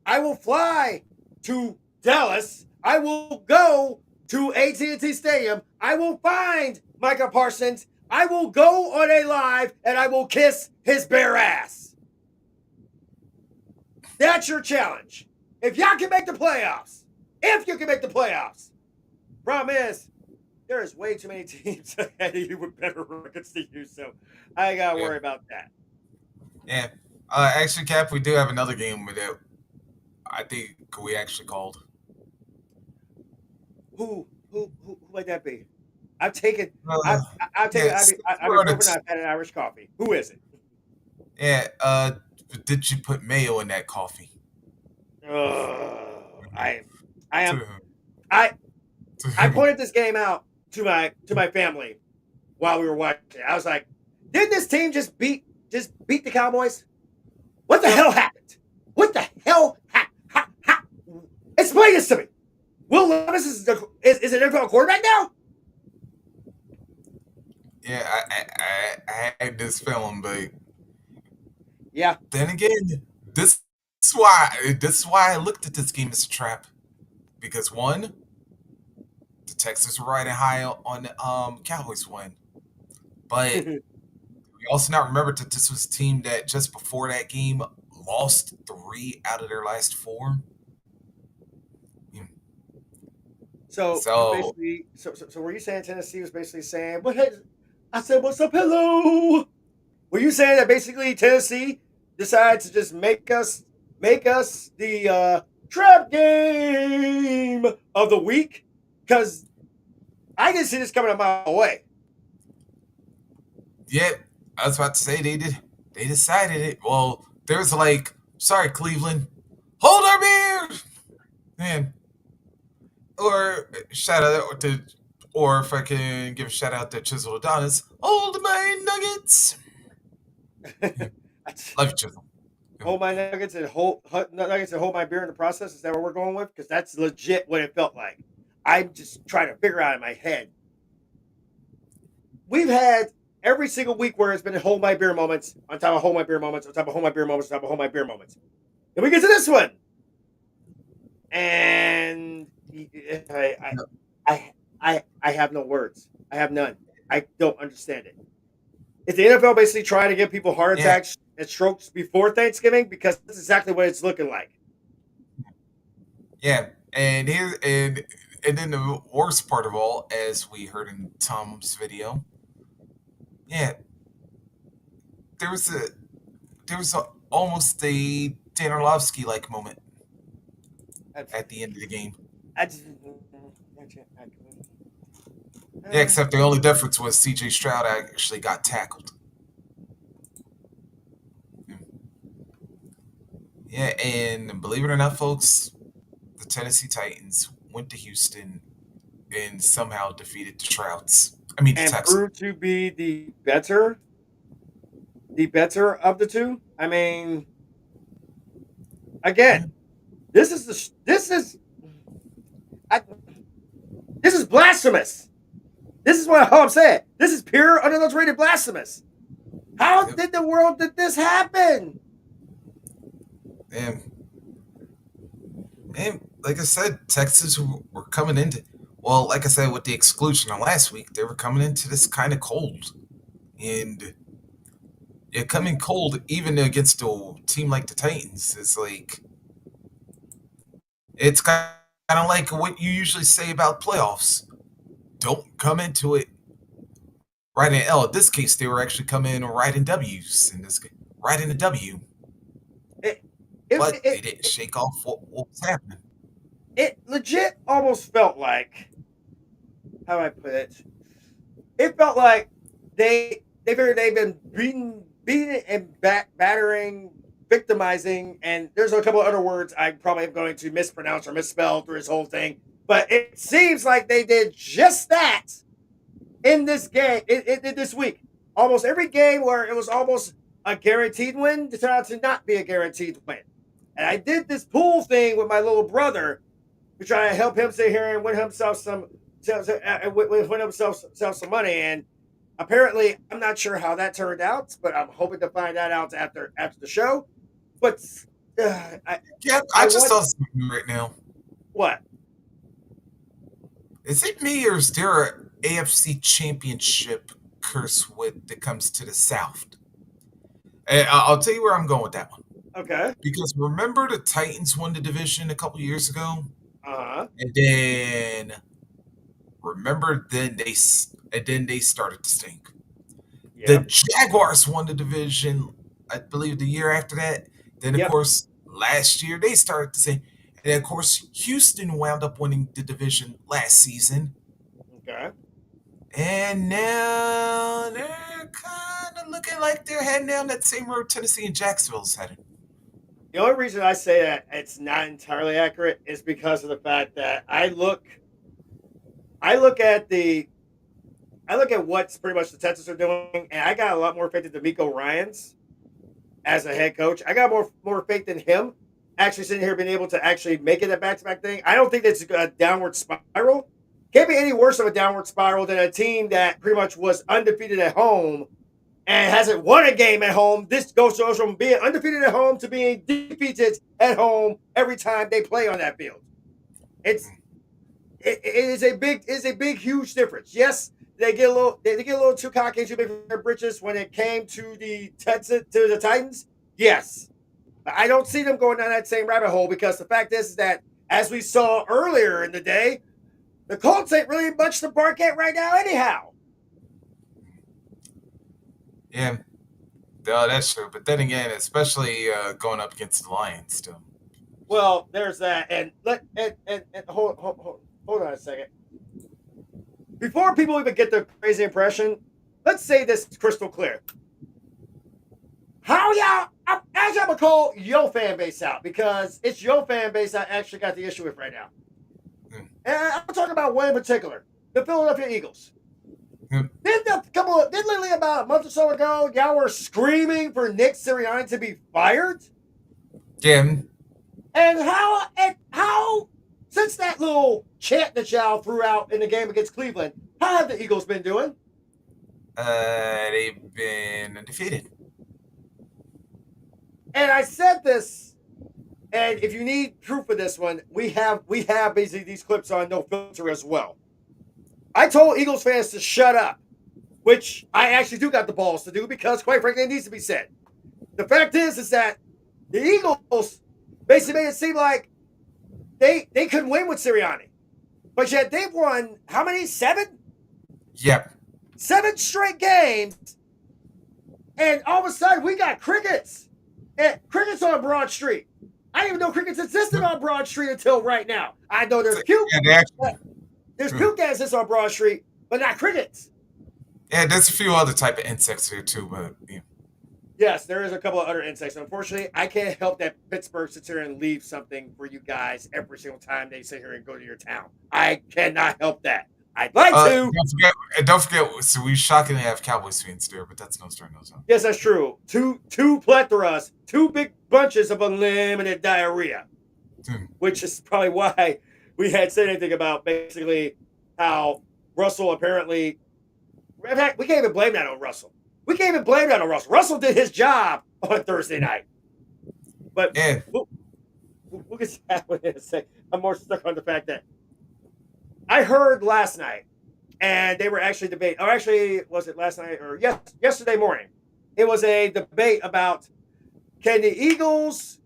I will fly to Dallas. I will go to AT&T Stadium. I will find Micah Parsons. I will go on a live and I will kiss his bare ass. That's your challenge. If y'all can make the playoffs, problem is, there is way too many teams ahead of you with better records than you, so I ain't gotta worry about that.
Yeah. Actually, Cap, we do have another game with it. I think we actually called.
Who might that be? I've taken. I've had an Irish coffee. Who is it?
Yeah. Did you put mayo in that coffee?
I pointed this game out to my family while we were watching. I was like, didn't this team just beat the Cowboys? What the hell happened? explain this to me. Will Levis is an NFL quarterback now?
Yeah, I had this feeling, but
Yeah.
then again, this is why I looked at this game as a trap. Because one, the Texans were riding high on the Cowboys win. But we also not remember that this was a team that just before that game lost 3 out of their last 4.
So
So
basically, so were you saying Tennessee was basically saying, "But hey," I said, "What's up, hello"? Were you saying that basically Tennessee decided to just make us the trap game of the week? Because I didn't see this coming a mile away.
yeah, I was about to say they decided it. Well, there's like, sorry, Cleveland, hold our beer, man. Or shout out to, or if I can give a shout out to Chisel Adonis, hold my nuggets. Love you, Chisel.
Hold my nuggets and hold my beer in the process. Is that what we're going with? Because that's legit what it felt like. I'm just trying to figure out in my head. We've had every single week where it's been hold my beer moments on top of hold my beer moments on top of hold my beer moments on top of hold my beer moments. Then we get to this one, and I have no words. I have none. I don't understand it. Is the NFL basically trying to give people heart
Yeah.
attacks and strokes before Thanksgiving? Because that's exactly what it's looking like.
Yeah, and and then the worst part of all, as we heard in Tom's video, yeah, there was almost a Dan Orlovsky like moment at the end of the game.
I just,
Yeah, except the only difference was C.J. Stroud actually got tackled. Yeah, and believe it or not, folks, the Tennessee Titans went to Houston and somehow defeated the Trouts. I mean, the
and
Texans.
proved to be the better of the two. I mean, again, this is blasphemous. This is what I'm saying. This is pure unadulterated blasphemous. How did the world did this happen?
And like I said, Texas were coming into, well, like I said, with the exclusion of last week, they were coming into this kind of cold. And yeah, coming cold even against a team like the Titans is like, it's kind of like what you usually say about playoffs. Don't come into it right in L. In this case, they were actually coming in right in W's in this game, right in the W. But they didn't shake off what was happening.
It legit almost felt like, how do I put it? It felt like they figured they've been beating and battering, victimizing, and there's a couple of other words I probably am going to mispronounce or misspell through this whole thing. But it seems like they did just that in this game, this week. Almost every game where it was almost a guaranteed win turned out to not be a guaranteed win. And I did this pool thing with my little brother to try to help him sit here and win himself some money. And apparently, I'm not sure how that turned out, but I'm hoping to find that out after the show. But
I just saw something right now.
What?
Is it me or is there an AFC championship curse when it comes to the South? I'll tell you where I'm going with that one.
Okay.
Because remember the Titans won the division a couple years ago?
Uh-huh.
And then they started to stink. Yep. The Jaguars won the division, I believe, the year after that. Then, of course, last year they started to stink. And, of course, Houston wound up winning the division last season.
Okay.
And now they're kind of looking like they're heading down that same road Tennessee and Jacksonville's headed.
The only reason I say that it's not entirely accurate is because of the fact that I look at what's pretty much the Texans are doing, and I got a lot more faith in DeMeco Ryans as a head coach. I got more faith in him actually sitting here being able to actually make it a back-to-back thing. I don't think it's a downward spiral. Can't be any worse of a downward spiral than a team that pretty much was undefeated at home and hasn't won a game at home. This goes from being undefeated at home to being defeated at home every time they play on that field. It is a big huge difference. Yes, they get a little too cocky, too big for their britches when it came to the Titans. Yes, but I don't see them going down that same rabbit hole because the fact is that as we saw earlier in the day, the Colts ain't really much to bark at right now, anyhow.
Yeah, no, that's true. But then again, especially going up against the Lions, still.
Well, there's that, and hold on a second. Before people even get the crazy impression, let's say this crystal clear. How y'all? Actually, I'm gonna call your fan base out because it's your fan base I actually got the issue with right now. And I'm talking about one in particular, the Philadelphia Eagles. Didn't literally about a month or so ago, y'all were screaming for Nick Sirianni to be fired?
Yeah.
And how since that little chant that y'all threw out in the game against Cleveland, how have the Eagles been doing?
They've been undefeated.
And I said this, and if you need proof of this one, we have basically these clips on No Filter as well. I told Eagles fans to shut up, which I actually do got the balls to do because, quite frankly, it needs to be said. The fact is that the Eagles basically made it seem like they couldn't win with Sirianni. But yet they've won how many? 7?
Yep.
7 straight games. And all of a sudden we got crickets. And crickets on Broad Street. I didn't even know crickets existed on Broad Street until right now. I know there's puke. There's puke that exists on Broad Street, but not crickets.
Yeah, there's a few other type of insects there too, but yeah.
Yes, there is a couple of other insects. Unfortunately, I can't help that Pittsburgh sits here and leaves something for you guys every single time they sit here and go to your town. I cannot help that. I'd like to.
Don't forget, so we shockingly have Cowboys fans there, but that's no story, no time.
Yes, that's true. Two plethoras, 2 big bunches of unlimited diarrhea, which is probably why we had said anything about basically how Russell apparently. In fact, we can't even blame that on Russell. Russell did his job on Thursday night. But
yeah.
we'll get to that one in a sec. I'm more stuck on the fact that I heard last night, and they were actually debating. Or actually, was it last night or yesterday morning? It was a debate about are the Eagles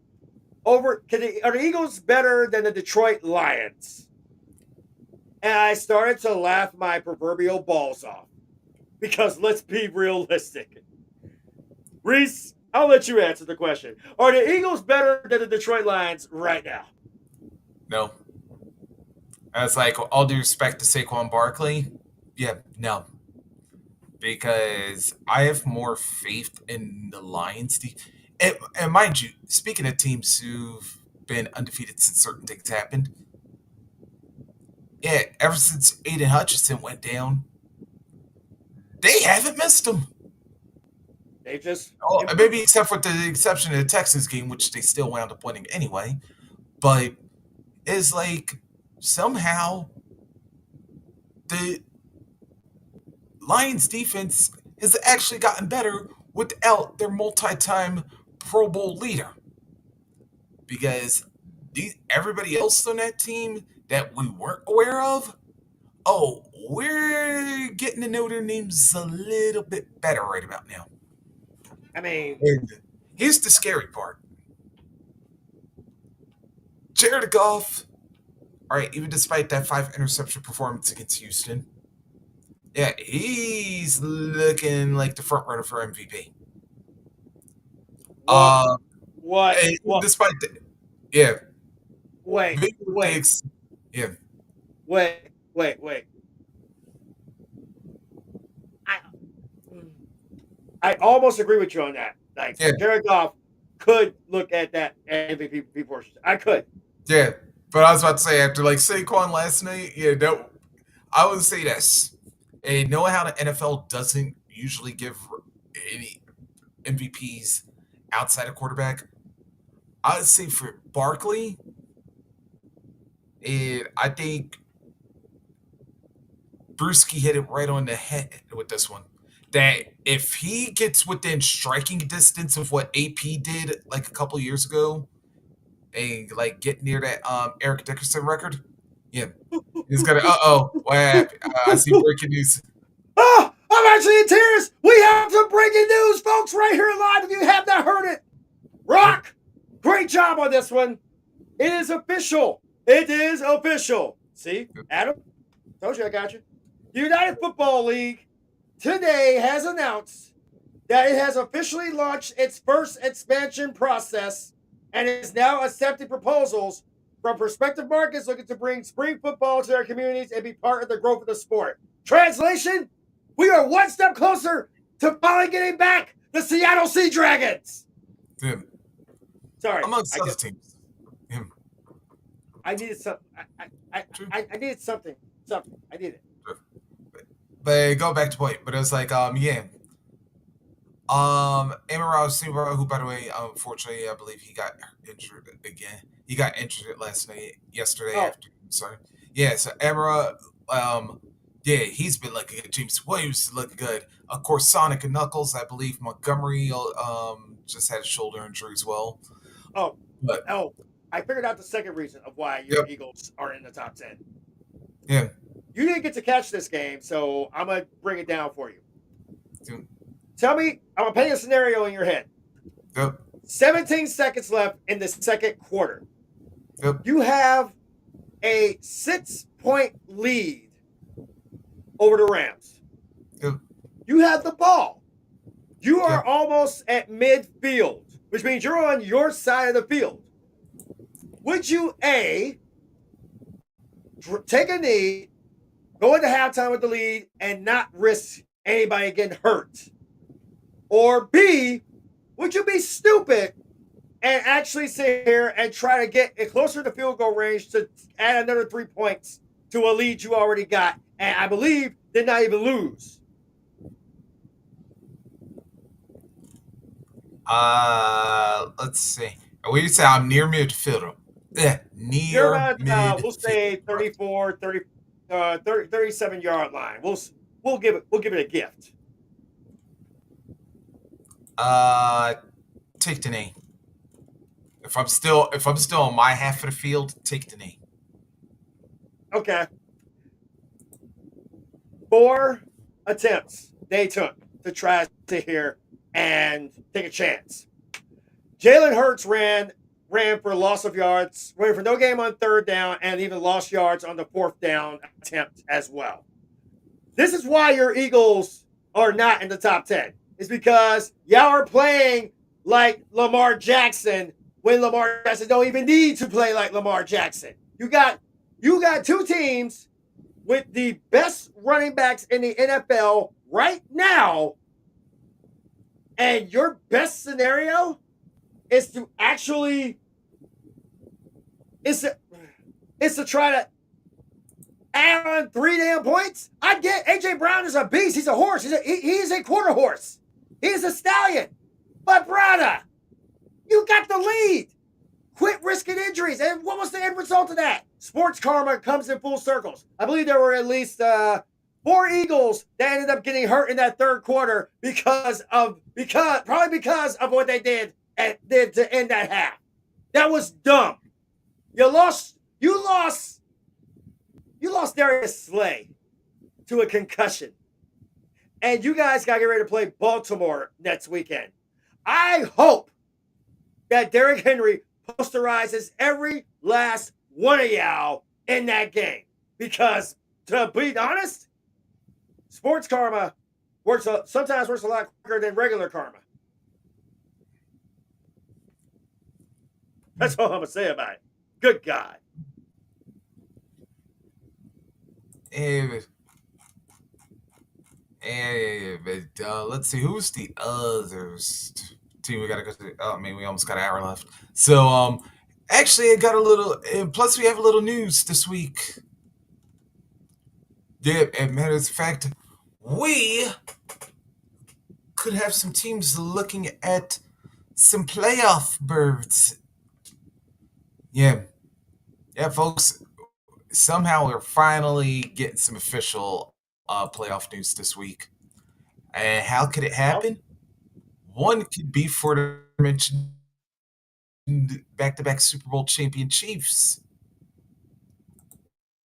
better than the Detroit Lions? And I started to laugh my proverbial balls off. Because let's be realistic. Reese, I'll let you answer the question. Are the Eagles better than the Detroit Lions right now?
No. It's like, all due respect to Saquon Barkley, yeah, no. Because I have more faith in the Lions. And mind you, speaking of teams who've been undefeated since certain things happened, yeah, ever since Aiden Hutchinson went down, they haven't missed them.
They just
maybe except for the exception of the Texans game, which they still wound up winning anyway. But it's like somehow the Lions defense has actually gotten better without their multi-time Pro Bowl leader. Because everybody else on that team that we weren't aware of, we're getting to know their names a little bit better right about now.
I mean,
and here's the scary part. Jared Goff, all right, even despite that 5 interception performance against Houston, yeah, he's looking like the front runner for MVP.
What?
Despite that, yeah.
Wait.
Yeah.
Wait. I almost agree with you on that. Like, Jared Goff could look at that MVP portion. I could.
Yeah, but I was about to say, after like Saquon last night, I would say this. And knowing how the NFL doesn't usually give any MVPs outside of quarterback, I would say for Barkley, I think Brewski hit it right on the head with this one. That if he gets within striking distance of what AP did like a couple years ago, and like get near that Eric Dickerson record, yeah, he's gonna. What happened? I see breaking news.
Oh, I'm actually in tears. We have some breaking news, folks, right here live. If you have not heard it, Rock, great job on this one. It is official. It is official. See, Adam, told you I got you. The United Football League today has announced that it has officially launched its first expansion process and is now accepting proposals from prospective markets looking to bring spring football to their communities and be part of the growth of the sport. Translation, we are one step closer to finally getting back the Seattle Sea Dragons.
Yeah.
Sorry.
Amongst other teams. Yeah.
I needed something. I needed something. I needed it.
But go back to point. But it was like, yeah. Amaral Simba, who by the way, unfortunately, I believe he got injured again. He got injured yesterday afternoon. Sorry. Yeah, so Amara, yeah, he's been looking good. James Williams looking good. Of course, Sonic and Knuckles, I believe Montgomery just had a shoulder injury as well.
I figured out the second reason of why your Eagles are in the top 10.
Yeah.
You didn't get to catch this game, so I'm going to bring it down for you.
Dude.
Tell me, I'm going to paint a scenario in your head.
Yep.
17 seconds left in the second quarter.
Yep.
You have a 6-point lead over the Rams.
Yep.
You have the ball. You are almost at midfield, which means you're on your side of the field. Would you, A, take a knee, go into halftime with the lead, and not risk anybody getting hurt? Or B, would you be stupid and actually sit here and try to get it closer to field goal range to add another 3 points to a lead you already got, and I believe did not even lose?
Let's see. What you say? I'm near midfield. Yeah,
You're about, we'll say 34, 30, 37-yard line. We'll give it a gift.
Take the knee. If I'm still on my half of the field, take the knee.
Okay. 4 attempts they took to try to sit here and take a chance. Jalen Hurts ran for loss of yards, ran for no game on third down, and even lost yards on the fourth down attempt as well. This is why your Eagles are not in the top 10. It's because y'all are playing like Lamar Jackson when Lamar Jackson don't even need to play like Lamar Jackson. You got 2 teams with the best running backs in the NFL right now, and your best scenario is to actually is to try to add on 3 damn points. I get AJ Brown is a beast. He's a horse. He is a quarter horse. He is a stallion. But brother, you got the lead. Quit risking injuries. And what was the end result of that? Sports karma comes in full circles. I believe there were at least 4 Eagles that ended up getting hurt in that third quarter because of what they did to end that half. That was dumb. You lost Darius Slay to a concussion. And you guys got to get ready to play Baltimore next weekend. I hope that Derrick Henry posterizes every last one of y'all in that game. Because, to be honest, sports karma sometimes works a lot quicker than regular karma. That's all I'm going to say about it. Good God.
Let's see, who's the others team we gotta go to? Oh, I mean, we almost got an hour left. So, actually, I got a little, and plus we have a little news this week. Yeah, as a matter of fact, we could have some teams looking at some playoff berths Yeah, yeah, folks. Somehow we're finally getting some official playoff news this week. And how could it
Well,
happen? One could be for the mentioned back-to-back Super Bowl champion Chiefs,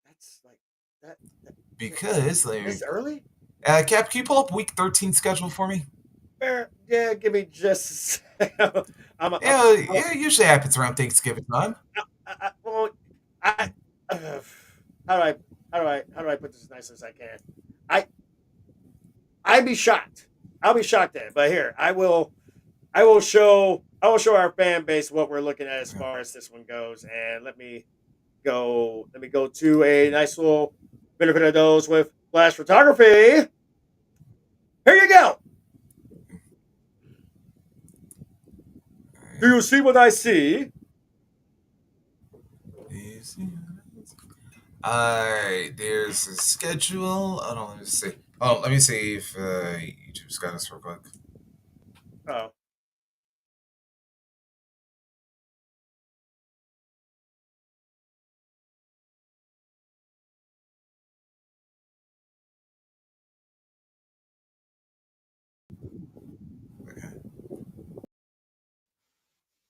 that's like that.
because
This early?
Cap, can you pull up Week 13 schedule for me?
Yeah, give me just a second.
Yeah,
I'm
yeah, it usually happens around Thanksgiving time.
well, I how do I how do I put this as nice as I can? I I'd be shocked. I'll be shocked at it. But here, I will show our fan base what we're looking at as
Yeah.
far as this one goes. And let me go to a nice little benefit of those with flash photography. Here you go. Do you see what I see?
Alright, there's a schedule. Hold on, let me see. Oh, let me see if YouTube's got us real quick.
Oh,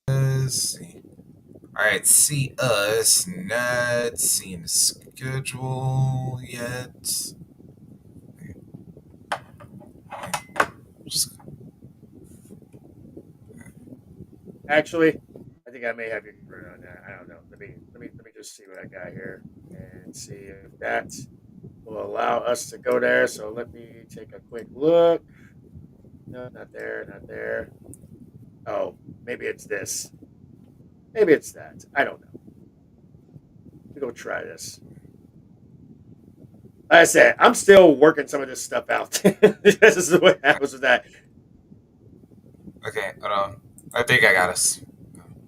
Let's see. Alright, see us. Not seeing the schedule yet. Just,
actually, I think I may have you covered on that. I don't know. Let me just see what I got here and see if that will allow us to go there. So let me take a quick look. No, not there, not there. Oh, maybe it's this. Maybe it's that. I don't know. Let me go try this. Like I said, I'm still working some of this stuff out. This is what happens with that.
okay, hold on. I think I got us.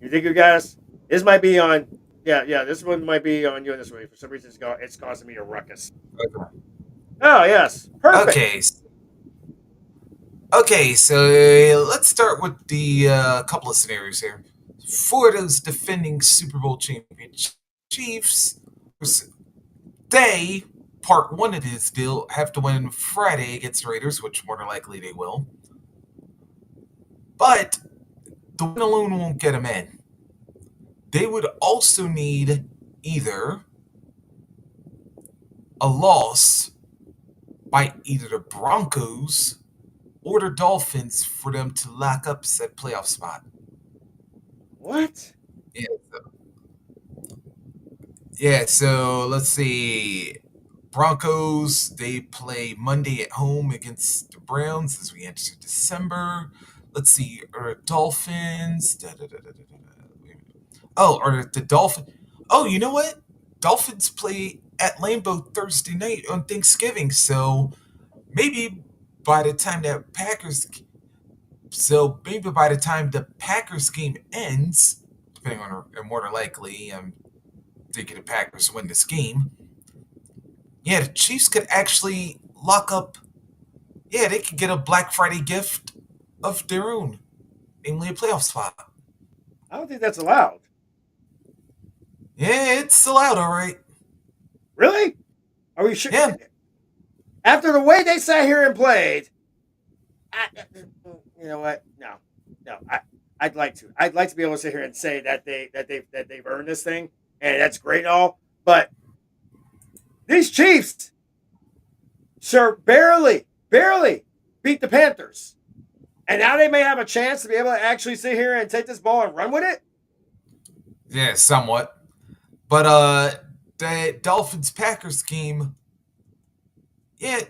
You think you guys? This might be on. Yeah. This one might be on you in this way. For some reason, it's causing me a ruckus.
Okay.
Oh yes, perfect.
Okay. Okay, so let's start with the couple of scenarios here. For those defending Super Bowl champion Chiefs, they, part one of this deal, have to win Friday against the Raiders, which more than likely they will. But the win alone won't get them in. They would also need either a loss by either the Broncos or the Dolphins for them to lock up said playoff spot.
What?
Yeah. Yeah, so let's see. Broncos, they play Monday at home against the Browns as we enter December. Let's see, Dolphins. Oh, or the Dolphins. Oh, you know what? Dolphins play at Lambeau Thursday night on Thanksgiving, so maybe by the time that Packers. So maybe by the time the Packers game ends, depending on, or more than likely, thinking the Packers win this game. Yeah, the Chiefs could actually lock up. Yeah, they could get a Black Friday gift of their own, namely a playoff spot.
I don't think that's allowed.
Yeah, it's allowed, all right.
Really? Are we sure?
Yeah,
After the way they sat here and played, you know what? No. I'd like to. I'd like to be able to sit here and say that they've earned this thing, and that's great and all. But these Chiefs, sir, barely beat the Panthers, and now they may have a chance to be able to actually sit here and take this ball and run with it.
yeah, somewhat. But the Dolphins Packers game, yeah,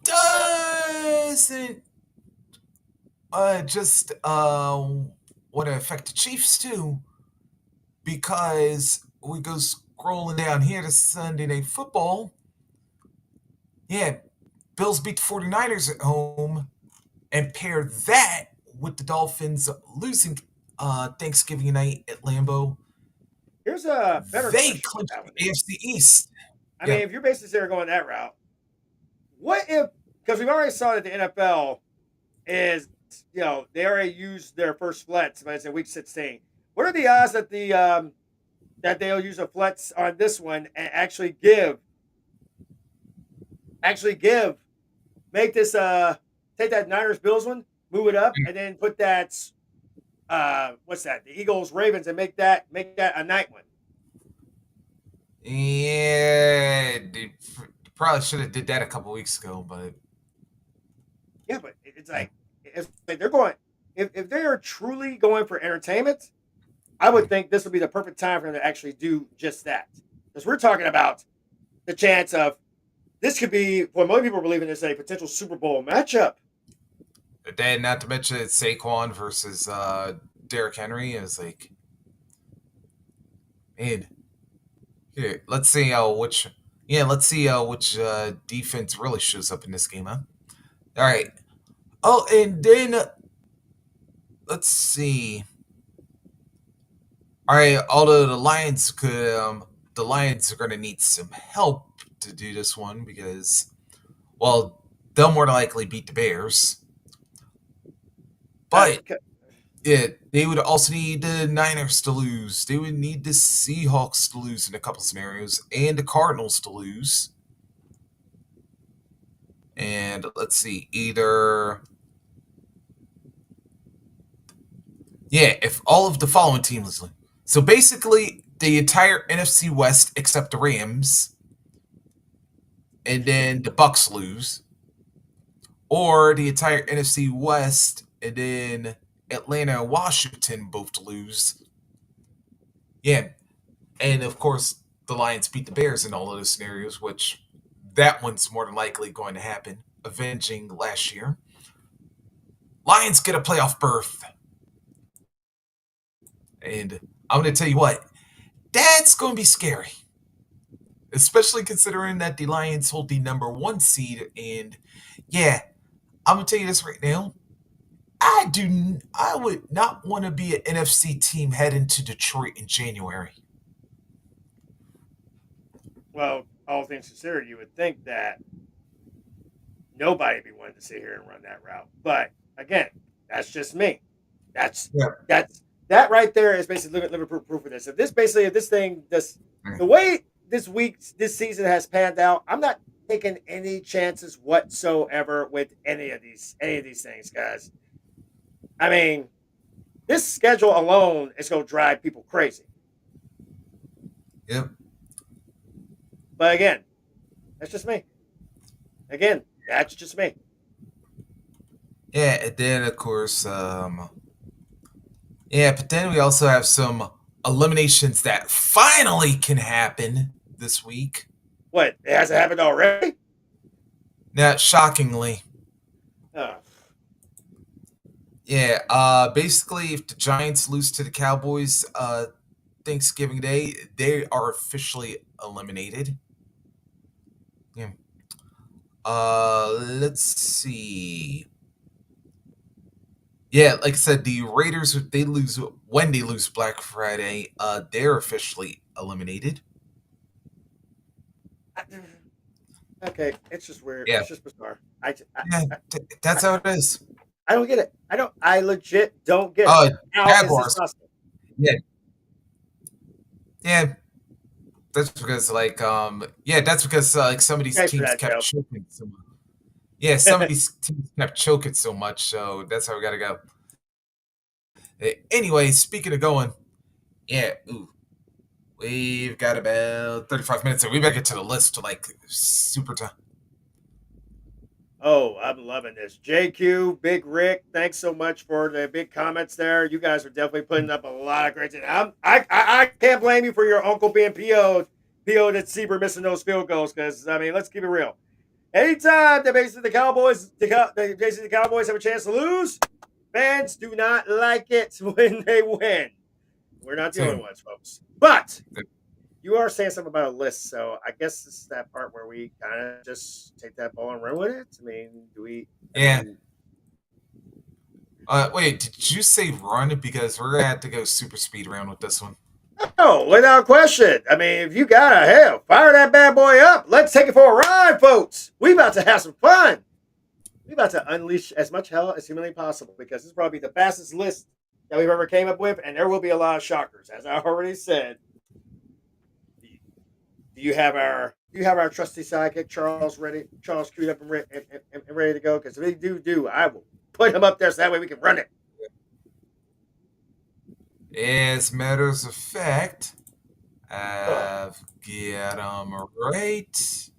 doesn't just want to affect the Chiefs too, because we go scrolling down here to Sunday Night Football. Yeah, Bills beat the 49ers at home, and pair that with the Dolphins losing Thanksgiving night at Lambeau.
Here's a better
They
question with
clinched
that one.
the AFC East.
I
Yeah,
mean, if you're basically there going that route, what if? Because we've already saw that the NFL is, they already used their first flats, but it's in week 16. What are the odds that that they'll use a flex on this one and actually give make this take that Niners Bills one, move it up, and then put that what's that? The Eagles Ravens, and make that a night one.
Yeah, they probably should have did that a couple weeks ago, but
Yeah, but it's like they're going if they are truly going for entertainment, I would think this would be the perfect time for them to actually do just that. Because we're talking about the chance of this could be what most people believe in is a potential Super Bowl matchup.
then not to mention it's Saquon versus Derrick Henry. It was like, man, here, let's see which defense really shows up in this game, huh? All right. Oh, and then let's see. All right, although the Lions are going to need some help to do this one because, well, they'll more than likely beat the Bears, but they would also need the Niners to lose. They would need the Seahawks to lose in a couple scenarios, and the Cardinals to lose. And let's see, if all of the following teams lose. So basically, the entire NFC West except the Rams, and then the Bucks lose, or the entire NFC West, and then Atlanta and Washington both lose. Yeah, and of course, the Lions beat the Bears in all of those scenarios, which that one's more than likely going to happen, avenging last year. Lions get a playoff berth. And I'm going to tell you what, that's going to be scary. Especially considering that the Lions hold the number 1 seed. And yeah, I'm going to tell you this right now. I would not want to be an NFC team heading to Detroit in January.
Well, all things considered, you would think that nobody would be wanting to sit here and run that route. But again, that's just me. That's that right there is basically living proof of this. If the way this season has panned out, I'm not taking any chances whatsoever with any of these things, guys. I mean, this schedule alone is going to drive people crazy.
Yep.
But again, that's just me. Again, that's just me.
Yeah, and then of course, but then we also have some eliminations that finally can happen this week.
What? It hasn't happened already?
Now, shockingly.
Oh.
Yeah, basically, if the Giants lose to the Cowboys Thanksgiving Day, they are officially eliminated. Yeah. Let's see. Yeah, like I said, the Raiders, when they lose Black Friday, they're officially eliminated.
Okay, it's just weird.
Yeah.
It's just bizarre.
That's how it is.
I don't get it. I legit don't get it.
Jaguars. Yeah. That's because some of these teams kept choking so much. Yeah, some of these teams kept choking so much, so that's how we gotta go. Anyway, speaking of going, we've got about 35 minutes, and we better get to the list to super time.
Oh, I'm loving this. JQ, Big Rick, thanks so much for the big comments there. You guys are definitely putting up a lot of great things. I can't blame you for your uncle being PO'd at Seaver missing those field goals because, I mean, let's keep it real. Anytime that basically the Cowboys have a chance to lose, fans do not like it when they win. We're not the only ones, folks. But you are saying something about a list, so I guess this is that part where we kind of just take that ball and run with it. I mean, do we?
Wait, did you say run? Because we're gonna have to go super speed around with this one.
Oh, without question. I mean, if you gotta fire that bad boy up. Let's take it for a ride, folks. We about to have some fun. We about to unleash as much hell as humanly possible because this is probably the fastest list that we've ever came up with, and there will be a lot of shockers, as I already said. Do you have our trusty sidekick Charles ready? Charles queued up and ready to go? Because if they do, I will put him up there so that way we can run it.
As matters of fact,
Ugh.
I've got 'em right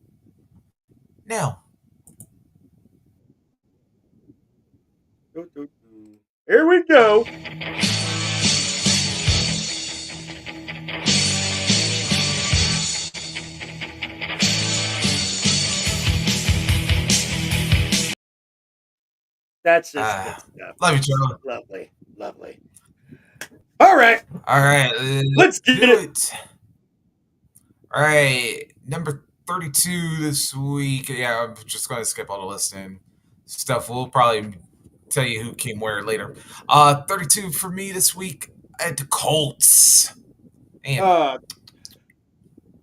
now.
Here we go. That's just good stuff.
Love you, Charles.
Lovely, lovely. All right,
All right,
let's get
do
it.
it. All right, number 32 this week. Yeah, I'm just going to skip all the listing stuff. We'll probably tell you who came where later. 32 for me this week at the Colts. Damn.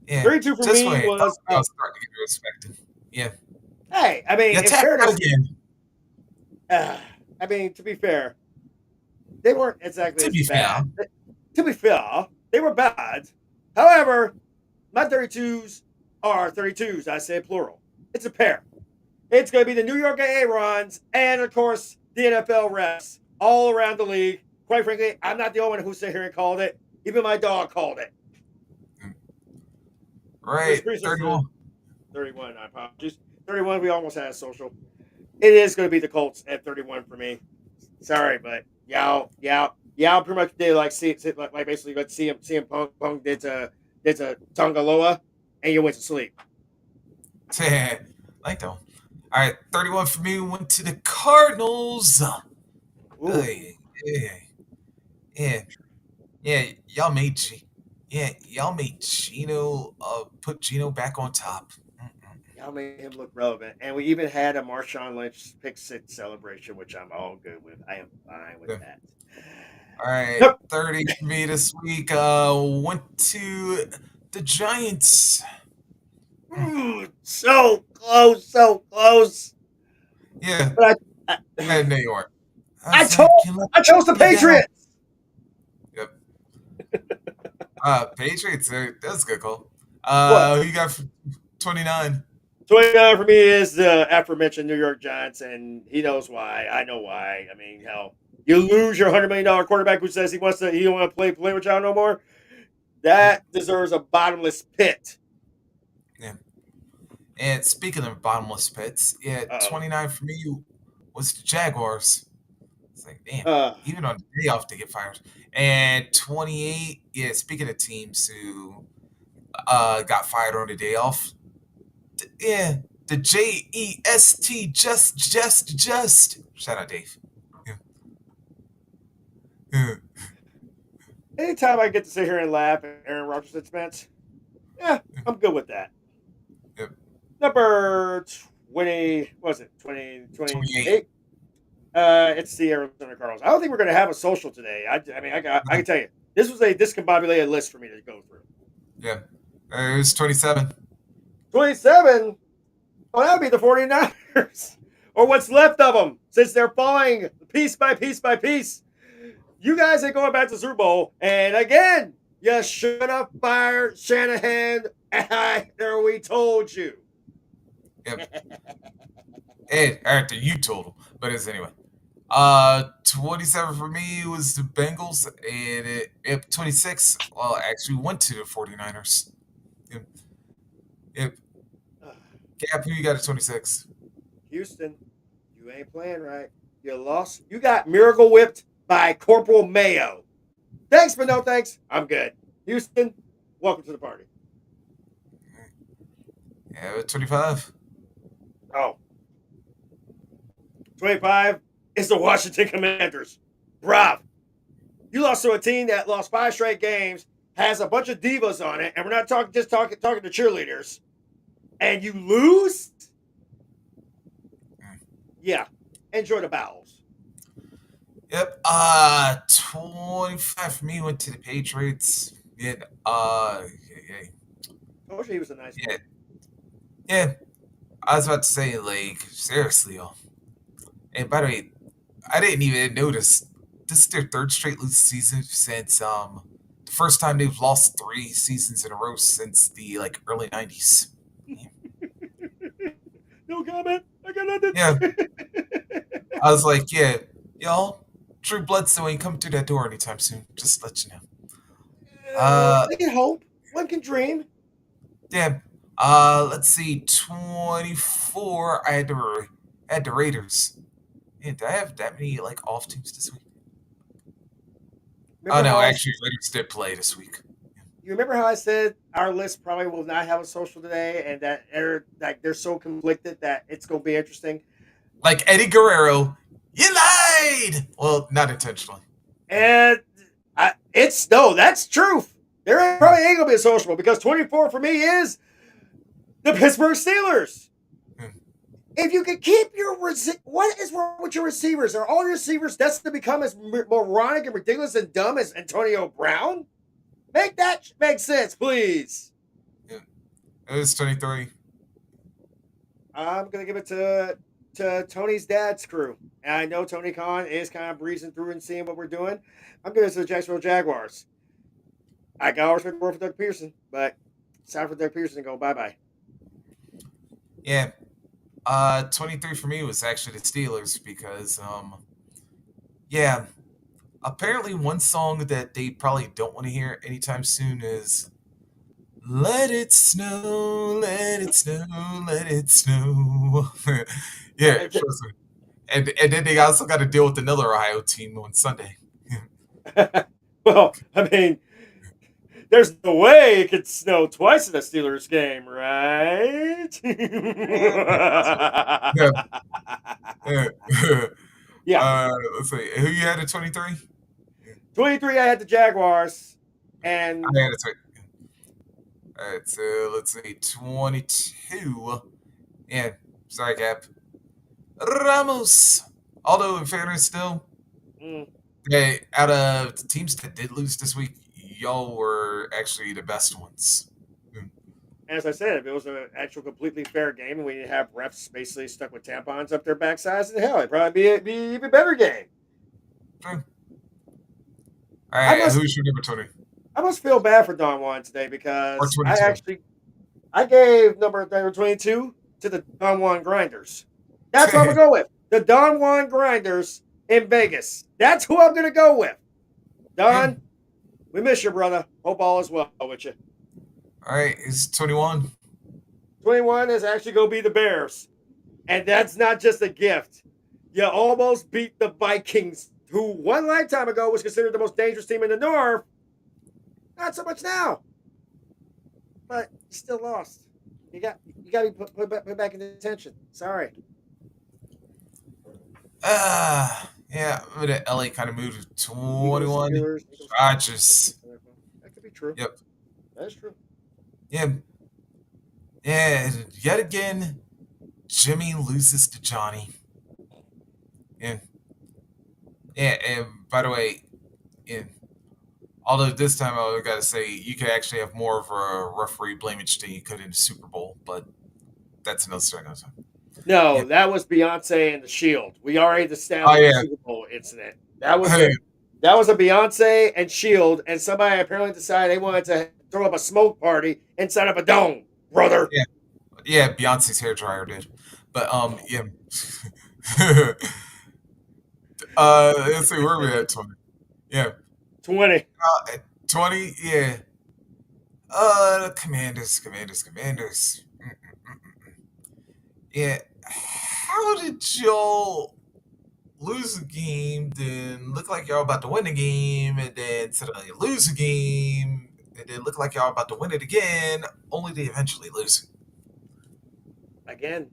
Yeah,
32 for
just
me
when I thought
was.
I was starting to get respected. Yeah.
Hey, I mean,
Yeah,
in
tap out
fairness,
again.
I mean, to be fair, they weren't exactly
To
as
be
bad. To be fair, they were bad. However, my 32s are 32s. I say plural. It's a pair. It's going to be the New York Aaron's and, of course, the NFL refs all around the league. Quite frankly, I'm not the only one who sat here and called it. Even my dog called it.
Right, 31.
31, I apologize. 31, we almost had a social. It is going to be the Colts at 31 for me. Sorry, but y'all pretty much did like basically what CM Punk did to Tongaloa, and you went to sleep.
Like that one. All right, 31 for me went to the Cardinals.
Ooh.
Yeah. Y'all made Gino put Gino back on top.
Y'all made him look relevant, and we even had a Marshawn Lynch pick six celebration, which I'm all good with. I am fine with that.
All right,
Yep.
30 for me this week. Went to the Giants.
So close.
Yeah,
But
and New York.
I chose the Patriots.
Yep. Patriots. That's a good call.
What?
Who you got for 29?
29 for me is the aforementioned New York Giants, and he knows why. I know why. I mean, hell, you lose your $100 million quarterback who says he don't want to play with y'all no more. That deserves a bottomless pit.
Yeah. And speaking of bottomless pits, yeah, 29 for me was the Jaguars. It's like, damn, even on the day off they get fired. And 28, yeah, speaking of teams who got fired on the day off, yeah, the JEST, just. Shout out, Dave. Yeah.
Anytime I get to sit here and laugh at Aaron Rodgers' expense, yeah, I'm good with that.
Yep.
Number 20, what was it? 28? It's the Arizona Cardinals. I don't think we're going to have a social today. I can tell you, this was a discombobulated list for me to go through.
Yeah. It was 27.
27? Oh, that would be the 49ers. Or what's left of them, since they're falling piece by piece by piece. You guys ain't going back to Super Bowl. And again, you should have fired Shanahan after we told you.
Yep. And after you told him. But it's anyway. 27 for me was the Bengals. And 26, well, actually went to the 49ers. Yep. Cap, who you got at 26?
Houston, you ain't playing right. You lost. You got miracle whipped by Corporal Mayo. Thanks, but no thanks. I'm good. Houston, welcome to the party.
Yeah, 25.
Oh. 25 is the Washington Commanders. Bruv. You lost to a team that lost 5 straight games, has a bunch of divas on it, and we're not talking to cheerleaders. And you lose? Yeah. Enjoy the bowels.
Yep. 25 for me went to the Patriots. Yeah.
I wish he was a nice
guy. Yeah. I was about to say, like, seriously, y'all. And by the way, I didn't even notice this is their third straight losing season since the first time they've lost 3 seasons in a row since the early '90s.
No comment. I got nothing.
Yeah, I was like, yeah, y'all, Drew Bledsoe ain't coming through that door anytime soon. Just to let you know.
I can hope. One can dream.
Damn. Let's see. 24. I had the Raiders. Yeah, did I have that many off teams this week?
Remember
Oh no,
how
actually, Raiders did play this week.
you remember how I said our list probably will not have a social today, and that they're so conflicted that it's going to be interesting.
Like Eddie Guerrero, you lied. Well, not intentionally.
And that's truth. There probably ain't going to be a social because 24 for me is the Pittsburgh Steelers. If you could keep your what is wrong with your receivers? Are all your receivers destined to become as moronic and ridiculous and dumb as Antonio Brown? Make that make sense, please.
Yeah. It was 23.
I'm gonna give it to Tony's dad's crew. And I know Tony Khan is kind of breezing through and seeing what we're doing. I'm giving it to the Jacksonville Jaguars. I got all respect for Doug Pearson, but it's time for Doug Pearson to go bye-bye.
Yeah. 23 for me was actually the Steelers because, yeah, apparently one song that they probably don't want to hear anytime soon is "Let It Snow, Let It Snow, Let It Snow." Yeah, trust me. And then they also got to deal with another Ohio team on Sunday.
Well, I mean, there's no way it could snow twice in a Steelers game, right?
Yeah.
Yeah.
Let's see. Who you had at 23?
23, I had the Jaguars. And
I had it. All right, so let's see. 22. Yeah, sorry, Cap. Ramos. Although, in fairness, still, hey, out of the teams that did lose this week, y'all were actually the best ones.
as I said, if it was an actual completely fair game and we didn't have refs basically stuck with tampons up their backsides, then hell, it'd probably be an even better game.
True. All right, who's your number 20?
I must feel bad for Don Juan today because
Or 22.
I gave number 22 to the Don Juan Grinders. That's what I'm going to go with. The Don Juan Grinders in Vegas. That's who I'm going to go with. Don, we miss you, brother. Hope all is well with you.
All right, it's 21.
21 is actually going to be the Bears. And that's not just a gift. You almost beat the Vikings, who one lifetime ago was considered the most dangerous team in the North. Not so much now. But you still lost. You got to be put back in detention. Sorry.
Yeah, the LA kind of moved to 21. Rodgers.
That could be true.
Yep.
That is true.
Yeah. Yeah, yet again, Jimmy loses to Johnny. Yeah. Yeah, and by the way, although this time I got to say, you could actually have more of a referee blameage than you could in the Super Bowl, but that's another story.
No, that was Beyonce and the Shield. We already established the Super Bowl incident. That was a Beyonce and Shield, and somebody apparently decided they wanted to throw up a smoke party inside of a dome, brother.
Yeah, Beyonce's hairdryer did, but yeah. Let's see, where are we at? 20. Yeah.
20.
20, yeah. Commanders. Yeah. How did y'all lose a game, then look like y'all about to win a game, and then suddenly lose a game, and then look like y'all about to win it again, only to eventually lose it?
Again,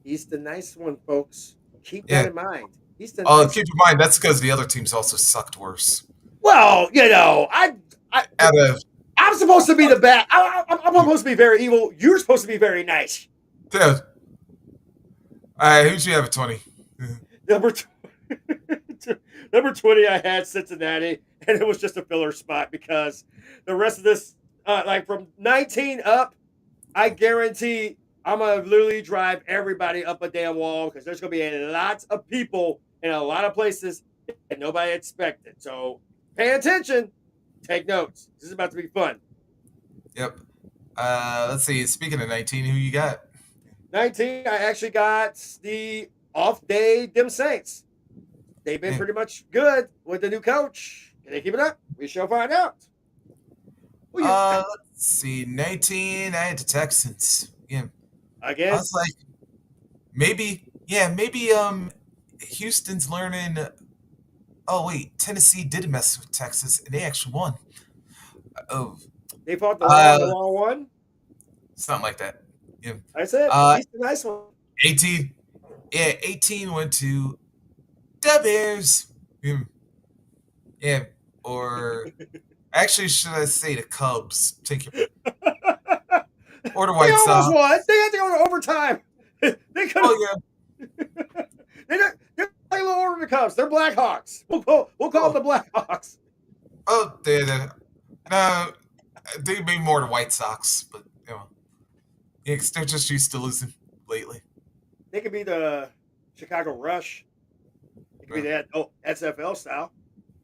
he's the nice one, folks. Keep that in mind. He's the
keep in mind, that's because the other teams also sucked worse.
Well, I'm supposed to be the bad. I'm supposed to be very evil. You're supposed to be very nice.
Dude. Who'd you have at 20?
Number 20, I had Cincinnati, and it was just a filler spot because the rest of this, from 19 up, I guarantee I'm going to literally drive everybody up a damn wall because there's going to be a lot of people in a lot of places that nobody expected. So pay attention. Take notes. This is about to be fun.
Yep. Let's see. Speaking of 19, who you got?
19, I actually got the off day Dim Saints. They've been
Yeah.
pretty much good with the new coach. Can they keep it up? We shall find out. Who you got?
Let's see. 19, I had the Texans. Yeah. I
Again,
was like, maybe Houston's learning. Oh, wait. Tennessee did mess with Texas, and they actually won. Oh,
they fought the
uh,
long one.
something like that. Yeah.
I said,
Uh,
he's a nice one.
18. Yeah, 18 went to the Bears. Yeah. Or actually, should I say the Cubs? Take your or the
They
White
almost
Sox.
won. They had to go to overtime. They could have.
Oh yeah.
They're like a little over the Cubs. They're Blackhawks. We'll call them the Blackhawks.
Oh, no, they made more the White Sox, but yeah, 'cause they're just used to losing lately.
They could be the Chicago Rush. It could be that SFL style.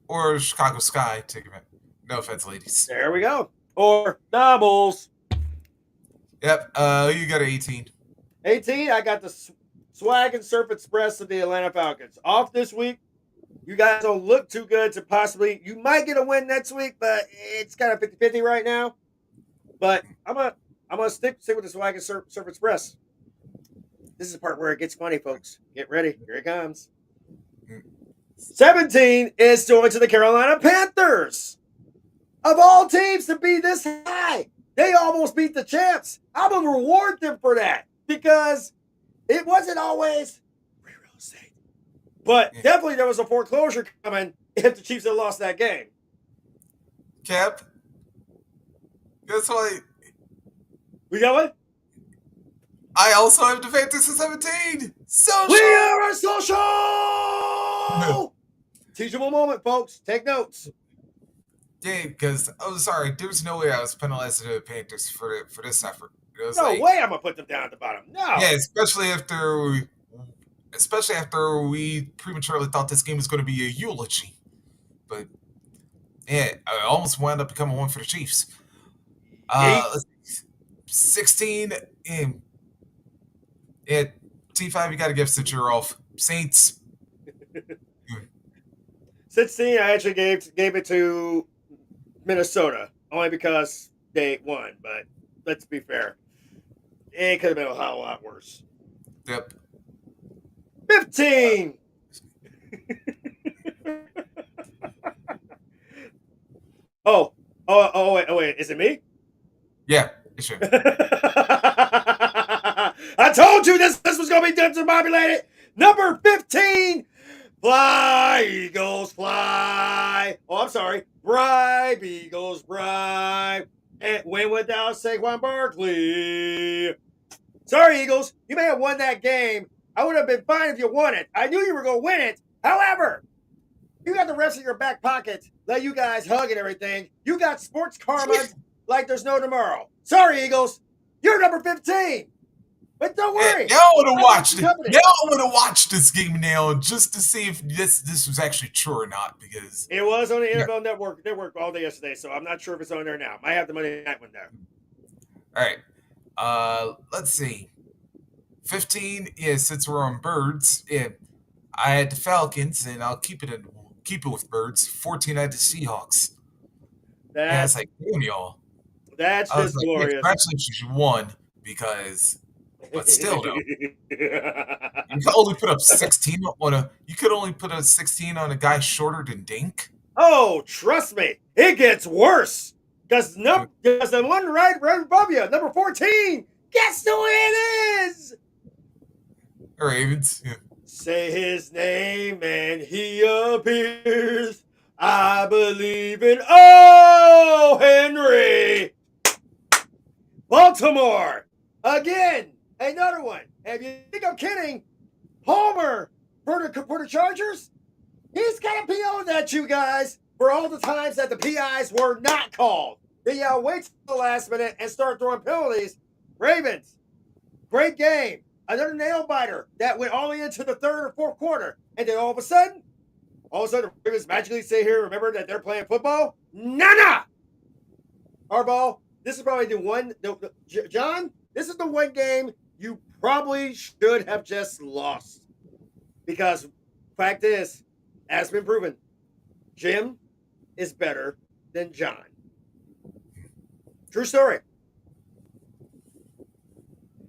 Or Chicago Sky. Take a minute. No offense, ladies.
There we go. Or doubles.
Yep. You got 18.
18, I got the Swag and Surf Express of the Atlanta Falcons. Off this week. You guys don't look too good to possibly. You might get a win next week, but it's kind of 50-50 right now. But I'm gonna stick with the Swag and Surf Express. This is the part where it gets funny, folks. Get ready. Here it comes. 17 is going to the Carolina Panthers. Of all teams to be this high, they almost beat the champs. I'm going to reward them for that because it wasn't always free real estate. But definitely there was a foreclosure coming if the Chiefs had lost that game.
Cap. That's why
We got one?
I also have the Fantasy 17. Social.
We are a social! Teachable moment, folks. Take notes.
Yeah, because sorry, there was no way I was penalizing the Panthers for this effort. It was
No
like,
way I'm going to put them down at the bottom. No.
yeah, especially after we prematurely thought this game was going to be a eulogy. But yeah, I almost wound up becoming one for the Chiefs. 16 in T5, you got to give Stitcher off. Saints.
16, I actually gave it to Minnesota only because they won. But let's be fair, it could have been a whole lot worse.
Yep.
15. Wait, is it me?
Yeah, it should.
I told you this was going to be discombobulated. Number 15. Fly, Eagles, fly. Oh, I'm sorry. Bribe, Eagles, bribe. And win without Saquon Barkley. Sorry, Eagles. You may have won that game. I would have been fine if you won it. I knew you were going to win it. However, you got the rest in your back pocket. Let you guys hug and everything. You got sports karma like there's no tomorrow. Sorry, Eagles. You're number 15. But don't worry.
Y'all would have watched it. Y'all would have watched this game now just to see if this was actually true or not. Because
it was on the NFL Network all day yesterday, so I'm not sure if it's on there now. Might have the Monday night one there.
All right. Let's see. 15. Yeah, since we're on birds, yeah, I had the Falcons, and I'll keep it with birds. 14, I had the Seahawks. I was like, damn, y'all.
That's just glorious.
Congratulations, you won because. But still, though, you could only put up 16 You could only put up 16 on a guy shorter than Dink.
Oh, trust me, it gets worse. Because the one right above you, number 14, guess who it is?
Ravens. Yeah.
Say his name and he appears. I believe in Henry. Baltimore again. Another one. If you think I'm kidding, Homer for the Chargers, he's got a PO that you guys for all the times that the PIs were not called. They wait till the last minute and start throwing penalties. Ravens, great game. Another nail biter that went all the way into the third or fourth quarter. And then all of a sudden, all of a sudden the Ravens magically sit here and remember that they're playing football? Nah. Harbaugh, this is probably John, this is the one game you probably should have just lost. Because fact is, as been proven, Jim is better than John. True story.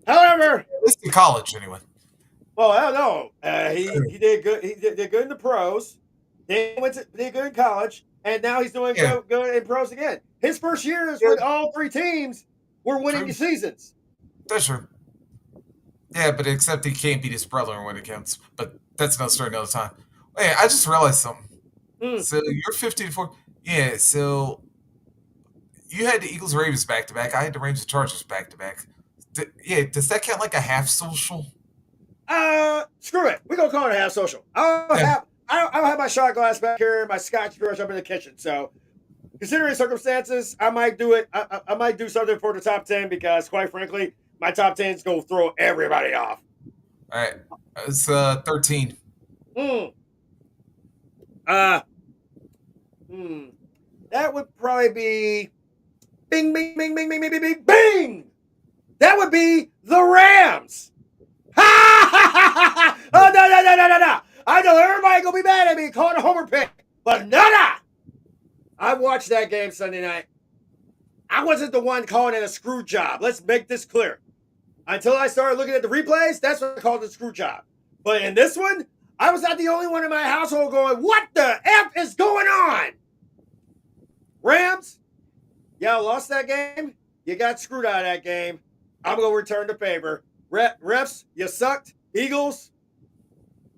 However,
This in college, anyway.
well, I don't know. He did good. He did good in the pros. Then did good in college, and now he's doing good in pros again. His first year is when all three teams were winning the seasons.
That's true. Yeah, but except he can't beat his brother when it counts. But that's another story another time. Hey, I just realized something. So you're 50-4. Yeah, so you had the Eagles Ravens back to back. I had the Rangers Chargers back to back. Does that count like a half social?
Screw it. We're gonna call it a half social. I don't have my shot glass back here, my scotch brush up in the kitchen. So, considering circumstances, I might do it. I might do something for the top 10 because, quite frankly, my top 10's gonna throw everybody off.
All right, it's 13.
That would probably be bing, bing, bing, bing, bing, bing, bing, bing, bing. That would be the Rams. Oh, no. I know everybody gonna be mad at me calling a homer pick, but no. I watched that game Sunday night. I wasn't the one calling it a screw job. Let's make this clear. Until I started looking at the replays, that's what I called it a screw job. But in this one, I was not the only one in my household going, what the F is going on? Rams, y'all lost that game. You got screwed out of that game. I'm going to return the favor. Refs, you sucked. Eagles,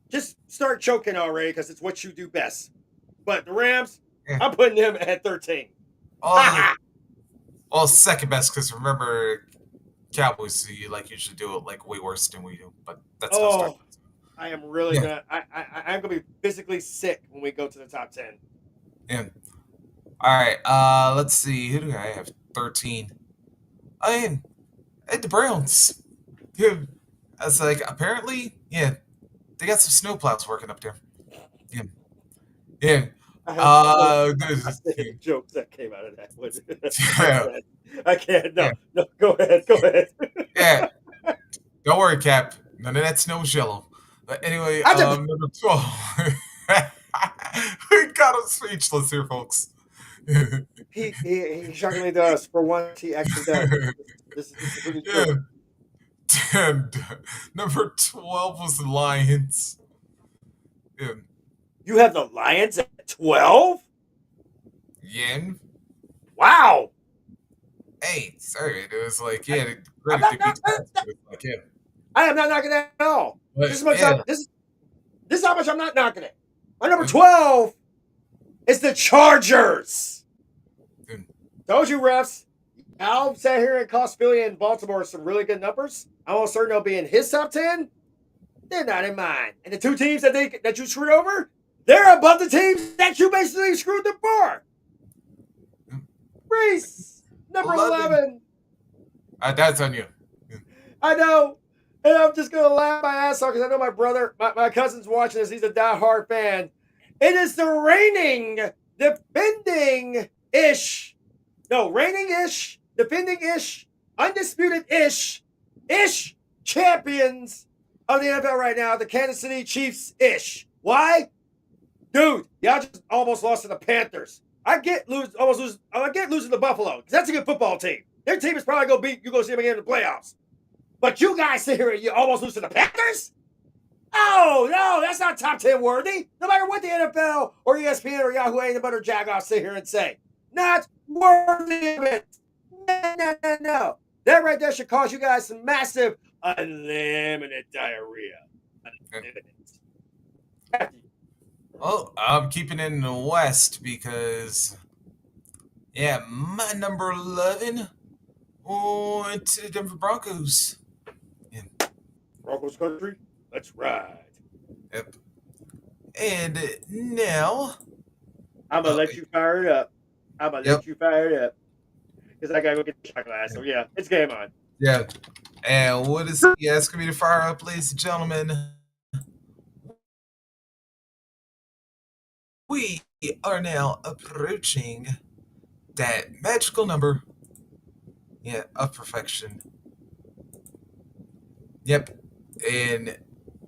just start choking already because it's what you do best. But the Rams, I'm putting them at 13.
Well, second best because remember, Cowboys usually do it like way worse than we do. But that's
I am really gonna. I'm gonna be physically sick when we go to the top 10.
Yeah. All right. Let's see. Who do I have? 13. I had the Browns. Dude, I was like, apparently, they got some snowplows working up there. Yeah.
Jokes that came out of that one. I can't. No, go ahead.
Yeah. Don't worry, Cap. None of that snow is yellow. But anyway, number 12. We got him speechless here, folks.
He shockingly does. For once, he actually does. This is pretty true.
And number 12 was the Lions. Yeah.
You have the Lions at 12?
Yeah.
Wow.
Hey, sorry. It was like,
I am not knocking that at all.
But,
this is how much I'm not knocking it. My number 12 is the Chargers. Told you, refs. Al sat here and cost Philly and Baltimore some really good numbers. I'm almost certain they'll be in his top 10. They're not in mine. And the two teams that you screwed over, they're above the teams that you basically screwed them for. Reese, number 11.
That's on you.
I know. And I'm just going to laugh my ass off because I know my brother, my cousin's watching this. He's a diehard fan. It is the reigning, defending-ish, undisputed-ish champions of the NFL right now, the Kansas City Chiefs-ish. Why? Dude, y'all just almost lost to the Panthers. I get losing to Buffalo because that's a good football team. Their team is probably going to beat you. Go see them again in the playoffs. But you guys sit here and you almost lose to the Panthers? Oh, no, that's not top 10 worthy. No matter what the NFL or ESPN or Yahoo or Jagoff sit here and say. Not worthy of it. No. That right there should cause you guys some massive unlimited diarrhea. Unlimited.
Well, I'm keeping it in the West because, my number 11 went to the Denver Broncos.
Broncos country, let's ride.
Yep. And now
I'm going to let you fire it up. Because I got to go get the shot glass. So, it's game on.
Yeah. And what is he asking me to fire up, ladies and gentlemen? we are now approaching that magical number, of perfection. Yep. And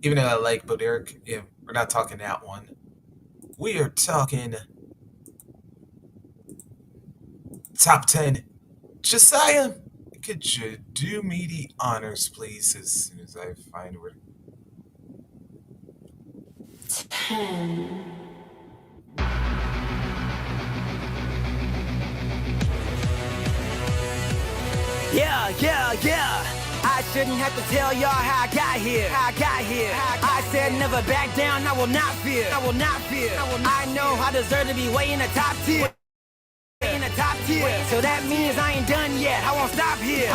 even though I like Bo Derek, we're not talking that one. We are talking top 10. Josiah, could you do me the honors, please, as soon as I find where.
Yeah. I shouldn't have to tell y'all how I got here. I said never back down, I will not fear. I know I deserve to be way in the top tier. So that means I ain't done yet. I won't stop here.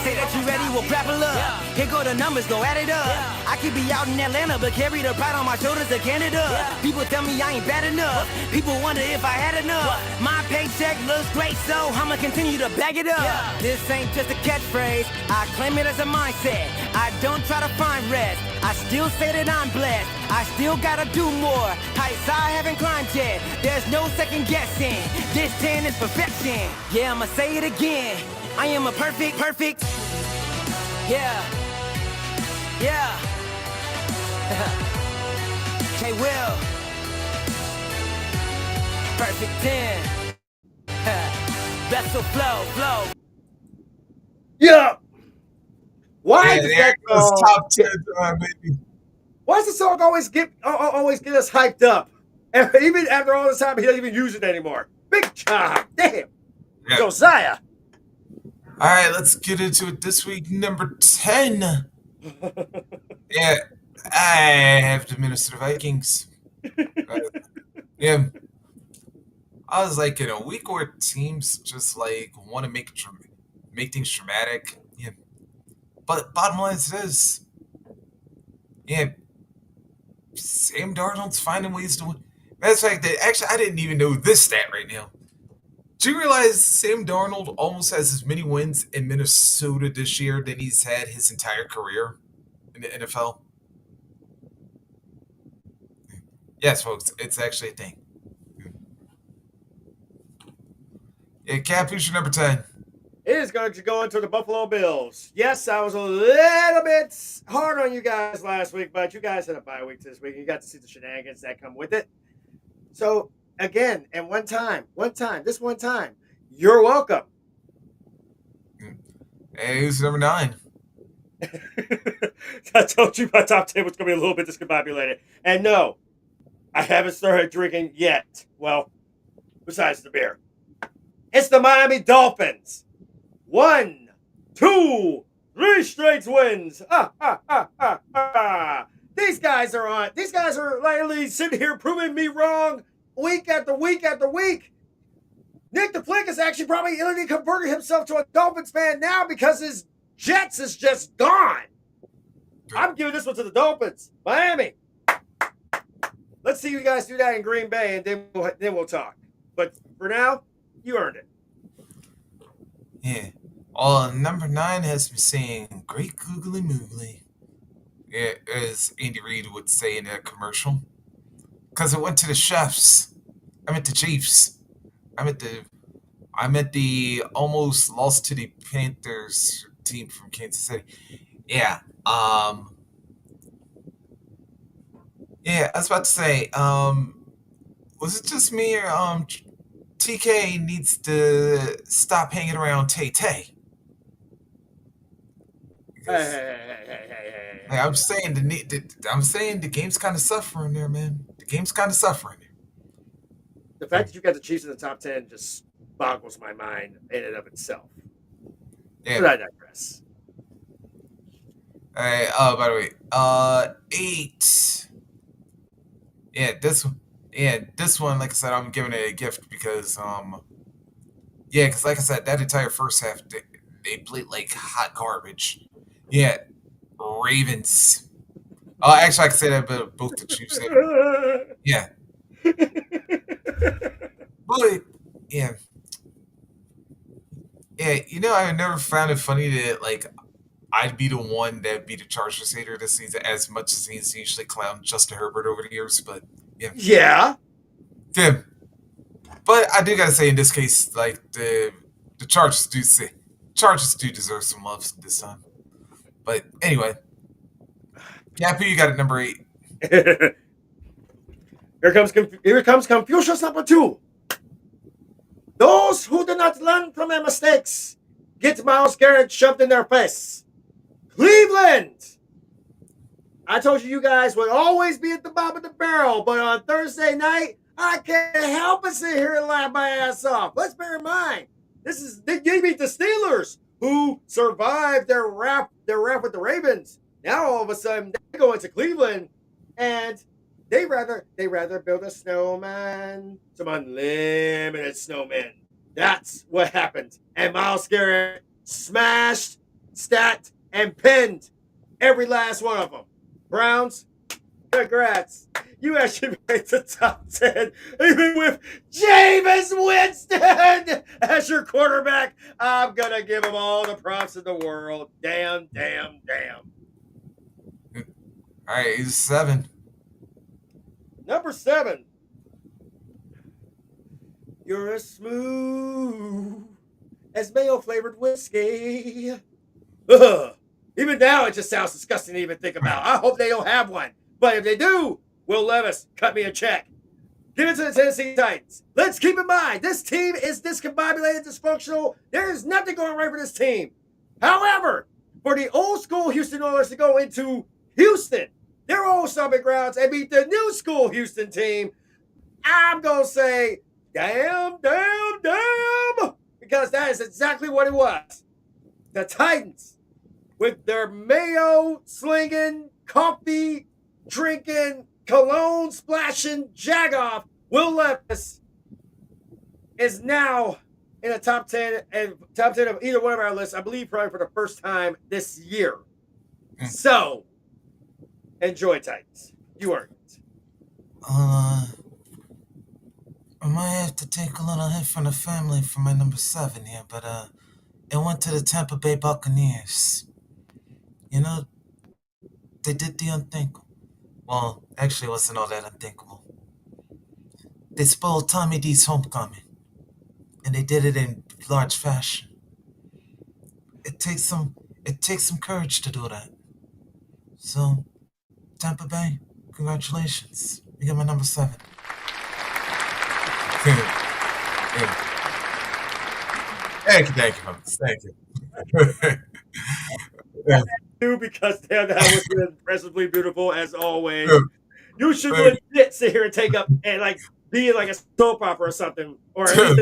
Say that you ready, we'll grapple up. Here go the numbers, go add it up. I could be out in Atlanta, but carry the pride on my shoulders to Canada. People tell me I ain't bad enough. People wonder if I had enough. My paycheck looks great, so I'ma continue to bag it up. This ain't just a catchphrase. I claim it as a mindset. I don't try to find rest. I still say that I'm blessed. I still gotta do more. Heights I haven't climbed yet. There's no second guessing. This 10 is perfection. Yeah, I'ma say it again. I am a perfect. Yeah. K Will. Perfect 10. Vessel flow.
Yeah. Why
Yeah,
does
there
that
it goes,
song?
top 10, baby.
Why does the song always get us hyped up? And even after all this time, he doesn't even use it anymore. Big job, damn,
Yeah.
Josiah.
All right, let's get into it this week. Number 10. Yeah, I have the Minnesota Vikings. Yeah. I was like, in a week where teams just like want to make things dramatic. Yeah. But bottom line is this. Yeah. Sam Darnold's finding ways to win. Matter of fact, actually, I didn't even know this stat right now. Do you realize Sam Darnold almost has as many wins in Minnesota this year than he's had his entire career in the NFL? Yes, folks, it's actually a thing. Yeah, Cap, who's your number 10?
It is going to go into the Buffalo Bills. Yes, I was a little bit hard on you guys last week, but you guys had a bye week this week. You got to see the shenanigans that come with it. So again, and one time, you're welcome.
Hey, who's number 9?
I told you my top 10 was going to be a little bit discombobulated. And no, I haven't started drinking yet. Well, besides the beer. It's the Miami Dolphins. 1, 2, 3 straight wins. These guys are literally sitting here proving me wrong week after week after week. Nick DeFlick is actually probably literally converting himself to a Dolphins fan now because his Jets is just gone. I'm giving this one to the Dolphins. Miami. Let's see you guys do that in Green Bay, and then we'll talk. But for now, you earned it.
Yeah. Well, number 9 has me saying great googly moogly. Yeah, as Andy Reid would say in a commercial. Because it went to the chefs. I meant the Chiefs. I meant the almost lost to the Panthers team from Kansas City. Yeah. Yeah, I was about to say, was it just me or TK needs to stop hanging around Tay Tay? Hey, I'm saying the game's kind of suffering there, man. The game's kind of suffering there.
The fact that you got the Chiefs in the top 10 just boggles my mind in and of itself.
Yeah.
But I digress.
All right. Oh, by the way, 8. Yeah, this one, like I said, I'm giving it a gift because, because like I said, that entire first half they played like hot garbage. Yeah, Ravens. Oh, actually, I can say that about both the Chiefs. Yeah, but yeah. I never found it funny that like I'd be the one that be the Chargers hater this season as much as he's usually clowned Justin Herbert over the years. But yeah,
Yeah.
Kim. But I do gotta say, in this case, like the Chargers do deserve some love this time. But anyway, Capu, you got it number 8.
Here comes Confucius number 2. Those who do not learn from their mistakes get Miles Garrett shoved in their face. Cleveland! I told you guys would always be at the bottom of the barrel, but on Thursday night, I can't help but sit here and laugh my ass off. Let's bear in mind, they beat the Steelers, who survived their rap with the Ravens. Now all of a sudden they go into Cleveland, and they rather build a snowman, some unlimited snowmen. That's what happened. And Myles Garrett smashed, stacked, and pinned every last one of them. Browns, congrats. You actually made the top 10, even with Jameis Winston as your quarterback. I'm going to give him all the props in the world. Damn.
All right, he's 7.
Number 7. You're as smooth as mayo-flavored whiskey. Ugh. Even now, it just sounds disgusting to even think about. I hope they don't have one. But if they do, Will Levis, cut me a check. Give it to the Tennessee Titans. Let's keep in mind, this team is discombobulated, dysfunctional. There is nothing going right for this team. However, for the old school Houston Oilers to go into Houston, their old stomping grounds, and beat the new school Houston team, I'm going to say, damn, because that is exactly what it was. The Titans, with their mayo-slinging, coffee-drinking, cologne-splashing jagoff, Will Levis is now in the top 10 of either one of our lists, I believe probably for the first time this year. So, enjoy, Titans. You earned it.
I might have to take a little hit from the family for my number 7 here, but it went to the Tampa Bay Buccaneers. You know, they did the unthinkable. Well, actually, it wasn't all that unthinkable. They spoiled Tommy D's homecoming, and they did it in large fashion. It takes some courage to do that. So, Tampa Bay, congratulations. You got my number 7. Thank you, folks. Thank you.
Because that was impressively beautiful as always. You should legit sit here and take up and like be like a soap opera or something, or at least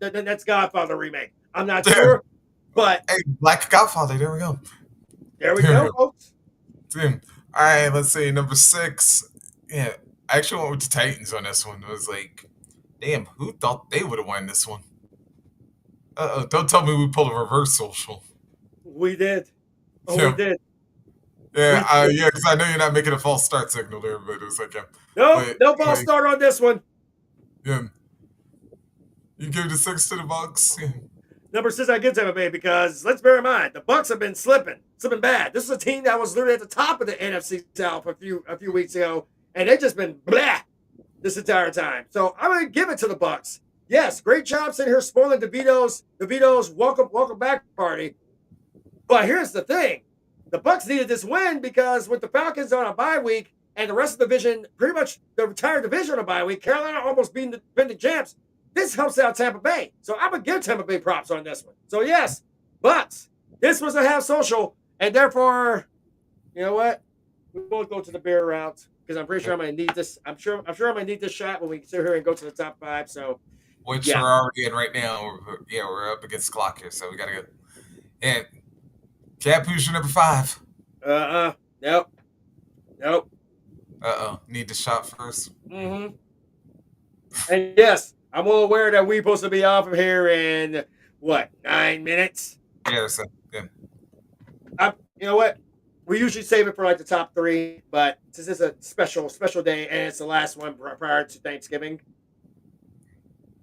the next Godfather remake. I'm not sure, but
hey, Black Godfather. There we go.
There we go, folks.
All right, let's see number 6. Yeah, I actually went with the Titans on this one. It was like, damn, who thought they would have won this one? Don't tell me we pulled a reverse social.
We did. Oh,
yeah.
We did.
Yeah, because I know you're not making a false start signal there, but it was like,
no false start on this one.
Yeah. You give the 6 to the Bucks. Yeah.
Number 6, I give Tampa Bay because let's bear in mind the Bucks have been slipping bad. This is a team that was literally at the top of the NFC South a few weeks ago, and they've just been blah this entire time. So I'm going to give it to the Bucks. Yes, great job sitting here spoiling DeVito's welcome back party. But here's the thing. The Bucks needed this win because with the Falcons on a bye week and the rest of the division, pretty much the entire division on a bye week, Carolina almost being the defending champs. This helps out Tampa Bay. So I'm going to give Tampa Bay props on this one. So yes, but this was a half social, and therefore, you know what? We won't go to the beer route because I'm pretty sure I'm going to need this. I'm sure I'm going to need this shot when we sit here and go to the top 5. So,
which we're already in right now. We're up against the clock here, so we got to go. And Cap, who's your number 5?
Nope.
Need the shot first.
Mm-hmm. And yes, I'm well aware that we're supposed to be off of here in, 9 minutes?
Yeah, so, yeah.
You know what? We usually save it for like the top 3, but since it's a special day and it's the last one prior to Thanksgiving,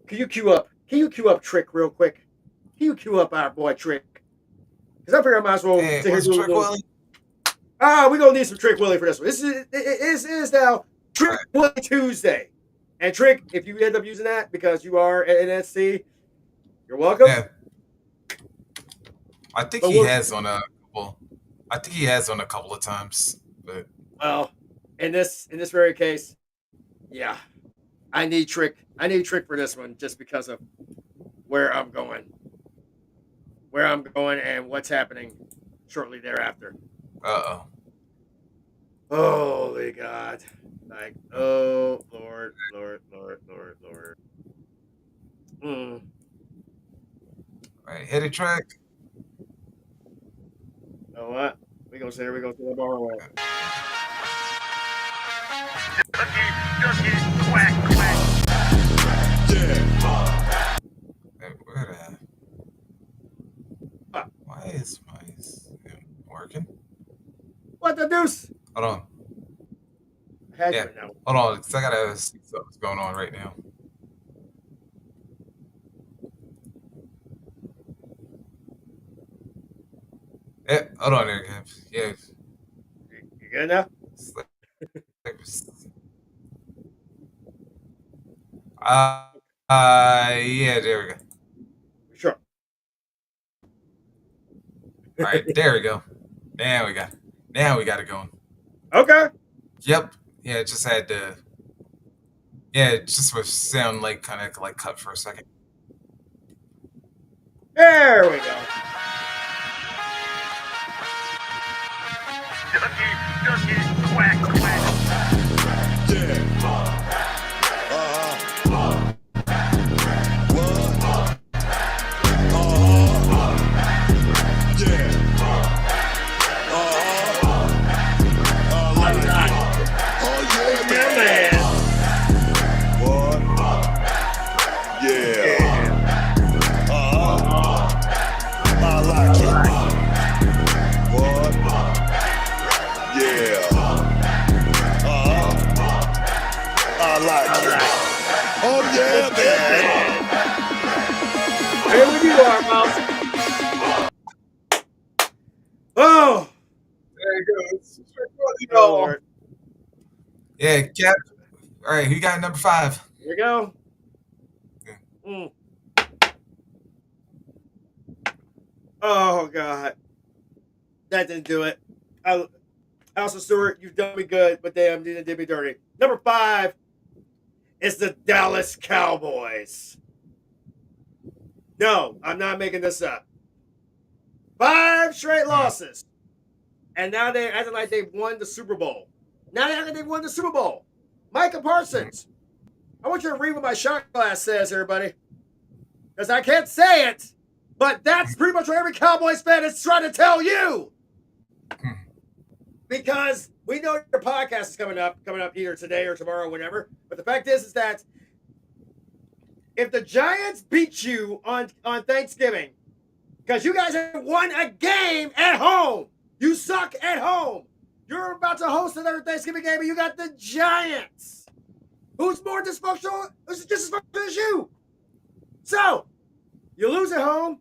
can you queue up Trick real quick? Can you queue up our boy Trick? Because I figure I might as well.
Hey, what's Trick Willie?
We're going to need some Trick Willie for this one. This is now Trick Willie Tuesday. And Trick, if you end up using that because you are an NXT, you're welcome.
Yeah. I think
But
he
we're-
has on a couple. I think he has on a couple of times, but
Well, in this very case, yeah, I need Trick. I need Trick for this one just because of where I'm going, and what's happening shortly thereafter.
uh-oh.
Holy God! Like, oh Lord, Lord, Lord, Lord, Lord. Mm.
All right, hit a track.
You know what? We gonna say the bar away.
Hey, where the?
Ah,
Why is my working?
what the deuce?
Hold on.
I had
Yeah,
you now.
hold on, because I gotta see what's going on right now. Yeah, hold on there, Gav. Yeah,
You good now?
it's yeah, there we go.
Sure.
All right, there we go. Now we got it going.
Okay.
Yep. Yeah, it just had to. Yeah, it just was sound like kind of like cut for a second.
There we go. Here we are, mouse. Oh,
There you go.
oh Lord.
Yeah, Cap. All right, who got number 5?
Here we go. Mm. Oh God, that didn't do it. House of Stewart, you've done me good, but damn, you did me dirty. Number 5 is the Dallas Cowboys. No, I'm not making this up. 5 straight losses. And now they're acting like they've won the Super Bowl. Now they're acting like they've won the Super Bowl. Micah Parsons. I want you to read what my shot glass says, everybody. Because I can't say it, but that's pretty much what every Cowboys fan is trying to tell you. Because we know your podcast is coming up either today or tomorrow or whatever. But the fact is that if the Giants beat you on Thanksgiving, because you guys have won a game at home, you suck at home. You're about to host another Thanksgiving game, and you got the Giants. Who's more dysfunctional? Who's just as dysfunctional as you? So, you lose at home.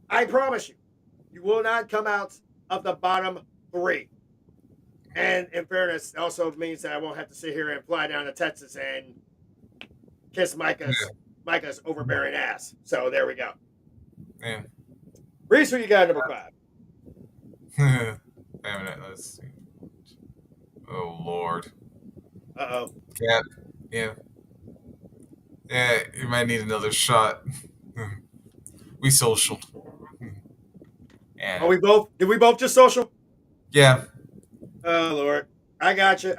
I promise you, you will not come out of the bottom 3. And in fairness, it also means that I won't have to sit here and fly down to Texas and kiss Micah's overbearing ass. So there we go.
Yeah.
Reese, who you got number 5?
Let's see. Oh Lord.
Uh-oh.
Cap. Yeah. Yeah, you might need another shot. We socialed. Yeah.
Did we both just social?
Yeah.
Oh Lord. I got you.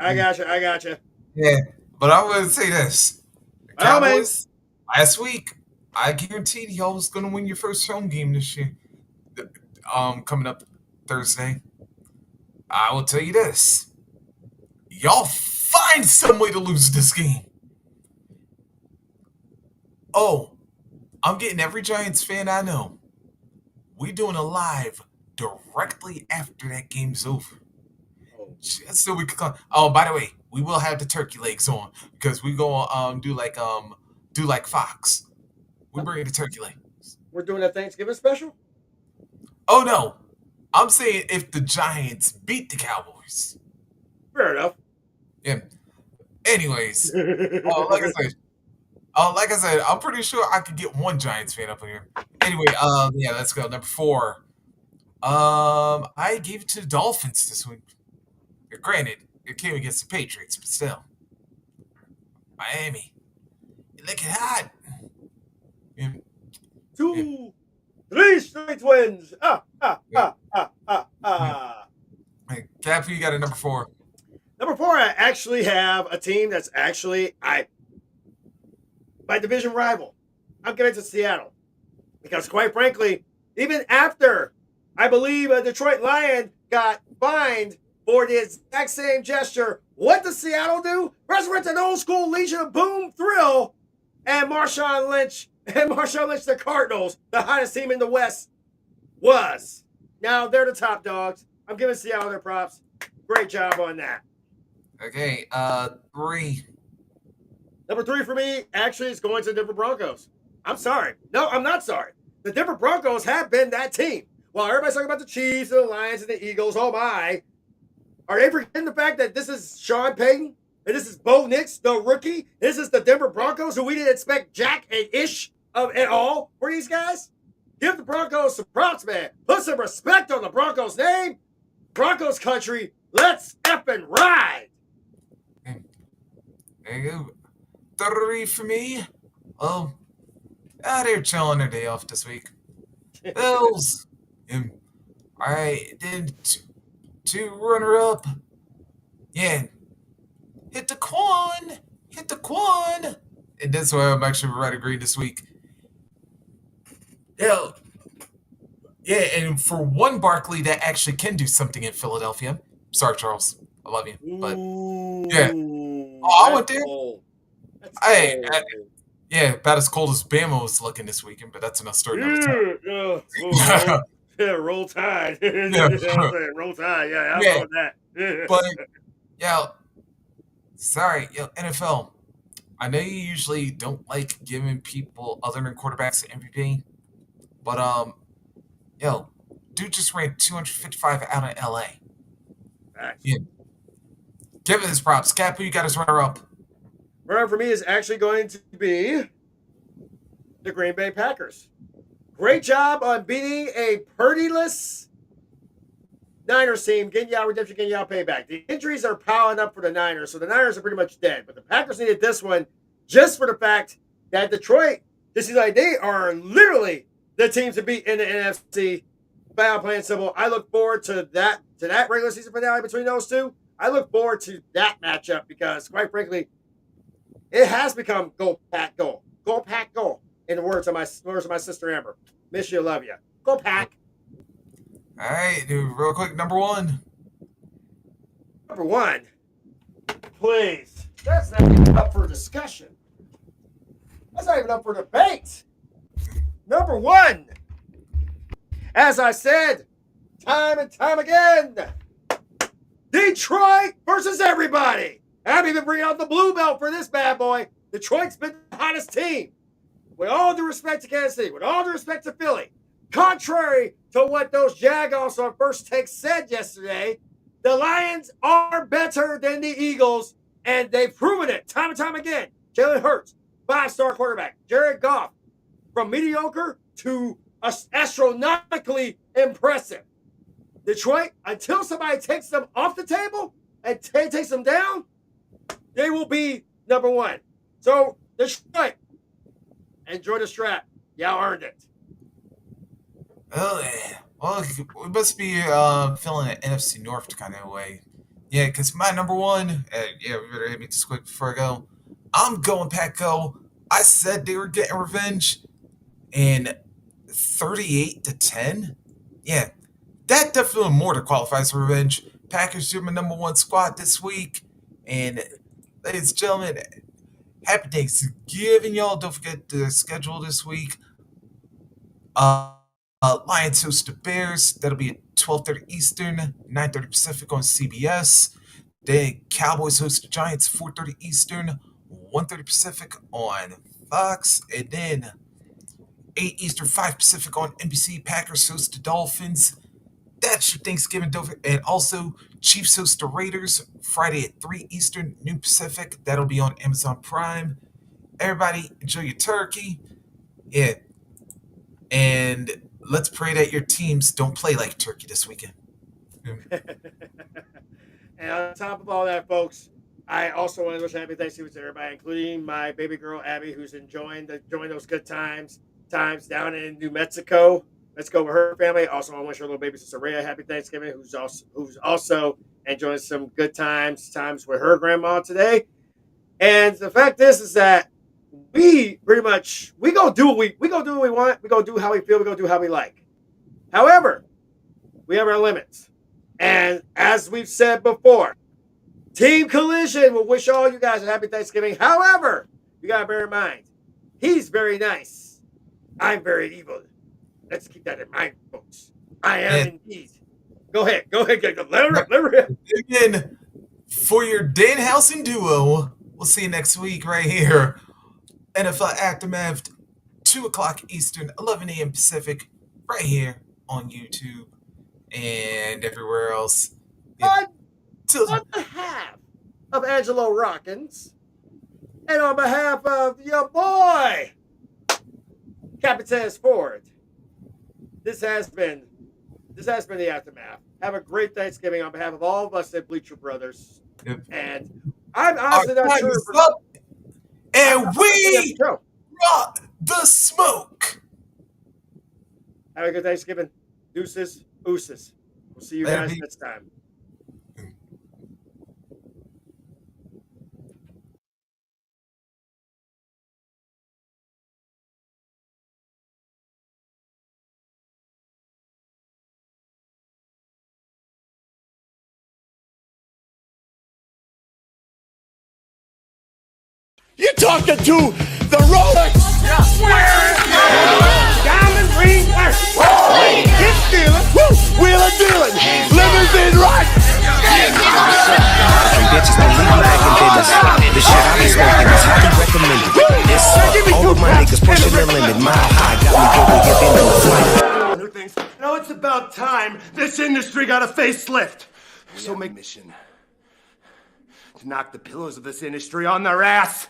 Yeah. But I would say this.
Well, man.
Cowboys, last week, I guaranteed y'all was gonna win your first home game this year. Coming up Thursday. I will tell you this. Y'all find some way to lose this game. Oh, I'm getting every Giants fan I know. We doing a live directly after that game's over. Just so we can come. Oh, by the way, we will have the turkey legs on because we go do like Fox. We bring the turkey legs.
We're doing a Thanksgiving special?
Oh no. I'm saying if the Giants beat the Cowboys.
Fair enough.
Yeah. Anyways, oh, like I said, I'm pretty sure I could get one Giants fan up in here. Anyway, yeah, let's go. Number 4. I gave it to the Dolphins this week. Granted, it came against the Patriots, but still. Miami, you're looking hot. Yeah.
2, 3 straight wins.
Hey, Cap, you got a number 4.
Number 4, I actually have a team that's actually my division rival. I'm giving it to Seattle because, quite frankly, even after I believe a Detroit Lion got fined for the exact same gesture, what does Seattle do? Resurrect an old school Legion of Boom Thrill and Marshawn Lynch, the Cardinals, the hottest team in the West, was. Now they're the top dogs. I'm giving Seattle their props. Great job on that.
Okay, 3.
Number 3 for me actually is going to the Denver Broncos. I'm sorry. No, I'm not sorry. The Denver Broncos have been that team. While everybody's talking about the Chiefs, the Lions, and the Eagles, oh my. Are they forgetting the fact that this is Sean Payton? And this is Bo Nix, the rookie? This is the Denver Broncos, who we didn't expect jack and ish of at all for these guys? Give the Broncos some props, man. Put some respect on the Broncos name. Broncos country, let's effing ride.
There you go. 3 for me. Oh, they're chilling their day off this week. Bills. All right, then 2 runner-up. Yeah. Hit the Quan. And that's why I'm actually right agree this week. Yeah, and for one Barkley that actually can do something in Philadelphia. Sorry, Charles. I love you. But yeah. Oh, I went there. Hey, yeah, about as cold as Bama was looking this weekend, but that's enough story another time.
Yeah, roll tide.
Yeah.
Roll tide. Yeah, I'm on that.
But yeah, sorry, NFL. I know you usually don't like giving people other than quarterbacks the MVP, but dude just ran 255 out of LA.
Nice.
Yeah. Give it his props. Cap, who you got as runner up?
Runner for me is actually going to be the Green Bay Packers. Great job on beating a Purdy-less Niners team, getting y'all redemption, getting y'all payback. The injuries are piling up for the Niners, so the Niners are pretty much dead. But the Packers needed this one just for the fact that Detroit, this is like they are literally the teams to beat in the NFC. By playing simple, I look forward to that regular season finale between those two. I look forward to that matchup because, quite frankly, it has become go Pack go, go Pack go. In the words of my sister Amber, miss you, love you. Go Pack.
All right, dude, real quick, number 1.
Number 1, please. That's not even up for discussion. That's not even up for debate. Number 1, as I said, time and time again, Detroit versus everybody. I'm even bringing out the blue belt for this bad boy. Detroit's been the hottest team. With all due respect to Kansas City, with all due respect to Philly, contrary to what those Jaguars on First Take said yesterday, the Lions are better than the Eagles, and they've proven it time and time again. Jalen Hurts, 5-star quarterback. Jared Goff, from mediocre to astronomically impressive. Detroit, until somebody takes them off the table and takes them down, they will be number 1. So, Detroit, enjoy the strap. Y'all earned it.
Oh, yeah. Well, we must be feeling an NFC North kind of way. Yeah, because my number 1, we better hit me this quick before I go. I'm going Pack Go. I said they were getting revenge, and 38-10. Yeah, that definitely more than qualifies for revenge. Packers do my number 1 squad this week, and ladies and gentlemen, happy Thanksgiving, y'all. Don't forget the schedule this week. Lions host the Bears. That'll be at 12:30 Eastern, 9:30 Pacific on CBS. Then Cowboys host the Giants, 4:30 Eastern, 1:30 Pacific on Fox. And then 8 Eastern, 5 Pacific on NBC. Packers host the Dolphins. that's your Thanksgiving. And also, Chiefs host the Raiders Friday at 3 Eastern, New Pacific. That'll be on Amazon Prime. Everybody, enjoy your turkey. Yeah. And let's pray that your teams don't play like turkey this weekend.
And on top of all that, folks, I also want to wish a happy Thanksgiving to everybody, including my baby girl Abby, who's enjoying those good times down in New Mexico. Let's go with her family. Also, I want to wish her little baby sister Rhea a happy Thanksgiving, who's also enjoying some good times with her grandma today. And the fact is that we pretty much we gonna do what we want. We gonna do how we feel. We gonna do how we like. However, we have our limits. And as we've said before, Team Collision will wish all you guys a happy Thanksgiving. However, you gotta bear in mind, he's very nice. I'm very evil. Let's keep that in mind, folks. I am indeed. Go ahead. Let her rip.
Again, for your Danhausen duo, we'll see you next week right here. NFL Aftermath, 2 o'clock Eastern, 11 a.m. Pacific, right here on YouTube and everywhere else.
On behalf of Angelo Rockins and on behalf of your boy, Captain Ford, this has been the Aftermath. Have a great Thanksgiving on behalf of all of us at Bleacher Brothers.
Yep.
And I'm honestly not sure.
And we brought the smoke.
Have a good Thanksgiving. Deuces, ooses. We'll see you guys next time.
You're talking to the Rolex. Diamond ring work. Hit stealing. Wheeler dealing. Limousine right.
Bitches don't leave like in business. The shit I be smoking is highly recommended. It's all of my niggas pushing the limit. Mile high got me going to get into the flight.
Other things. Now it's about time this industry got a facelift. So make mission to knock the pillows of this industry on their ass.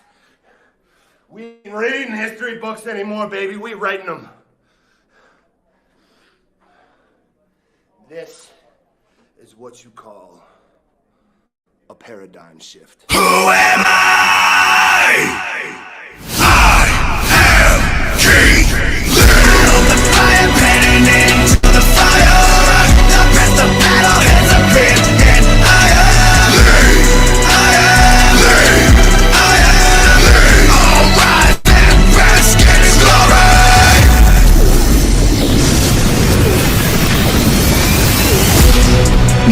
We ain't reading history books anymore, baby. We writing them. This is what you call a paradigm shift.
Who am I? I am King Build the fire, panning into the fire. The rest of battle has a bit and I am all rise and rest in his glory.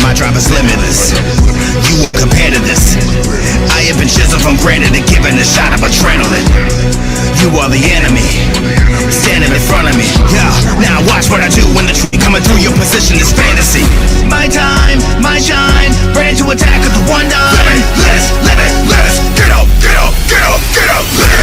My drive is limitless. You won't compare to this. I have been chiseled from granite and given a shot of adrenaline. You are the enemy, standing in front of me. Yeah, now watch what I do when the truth coming through. Your position is fantasy. My time, my shine, ready to attack with the one dime. Let us live it, let us get up, get up, get up, get up.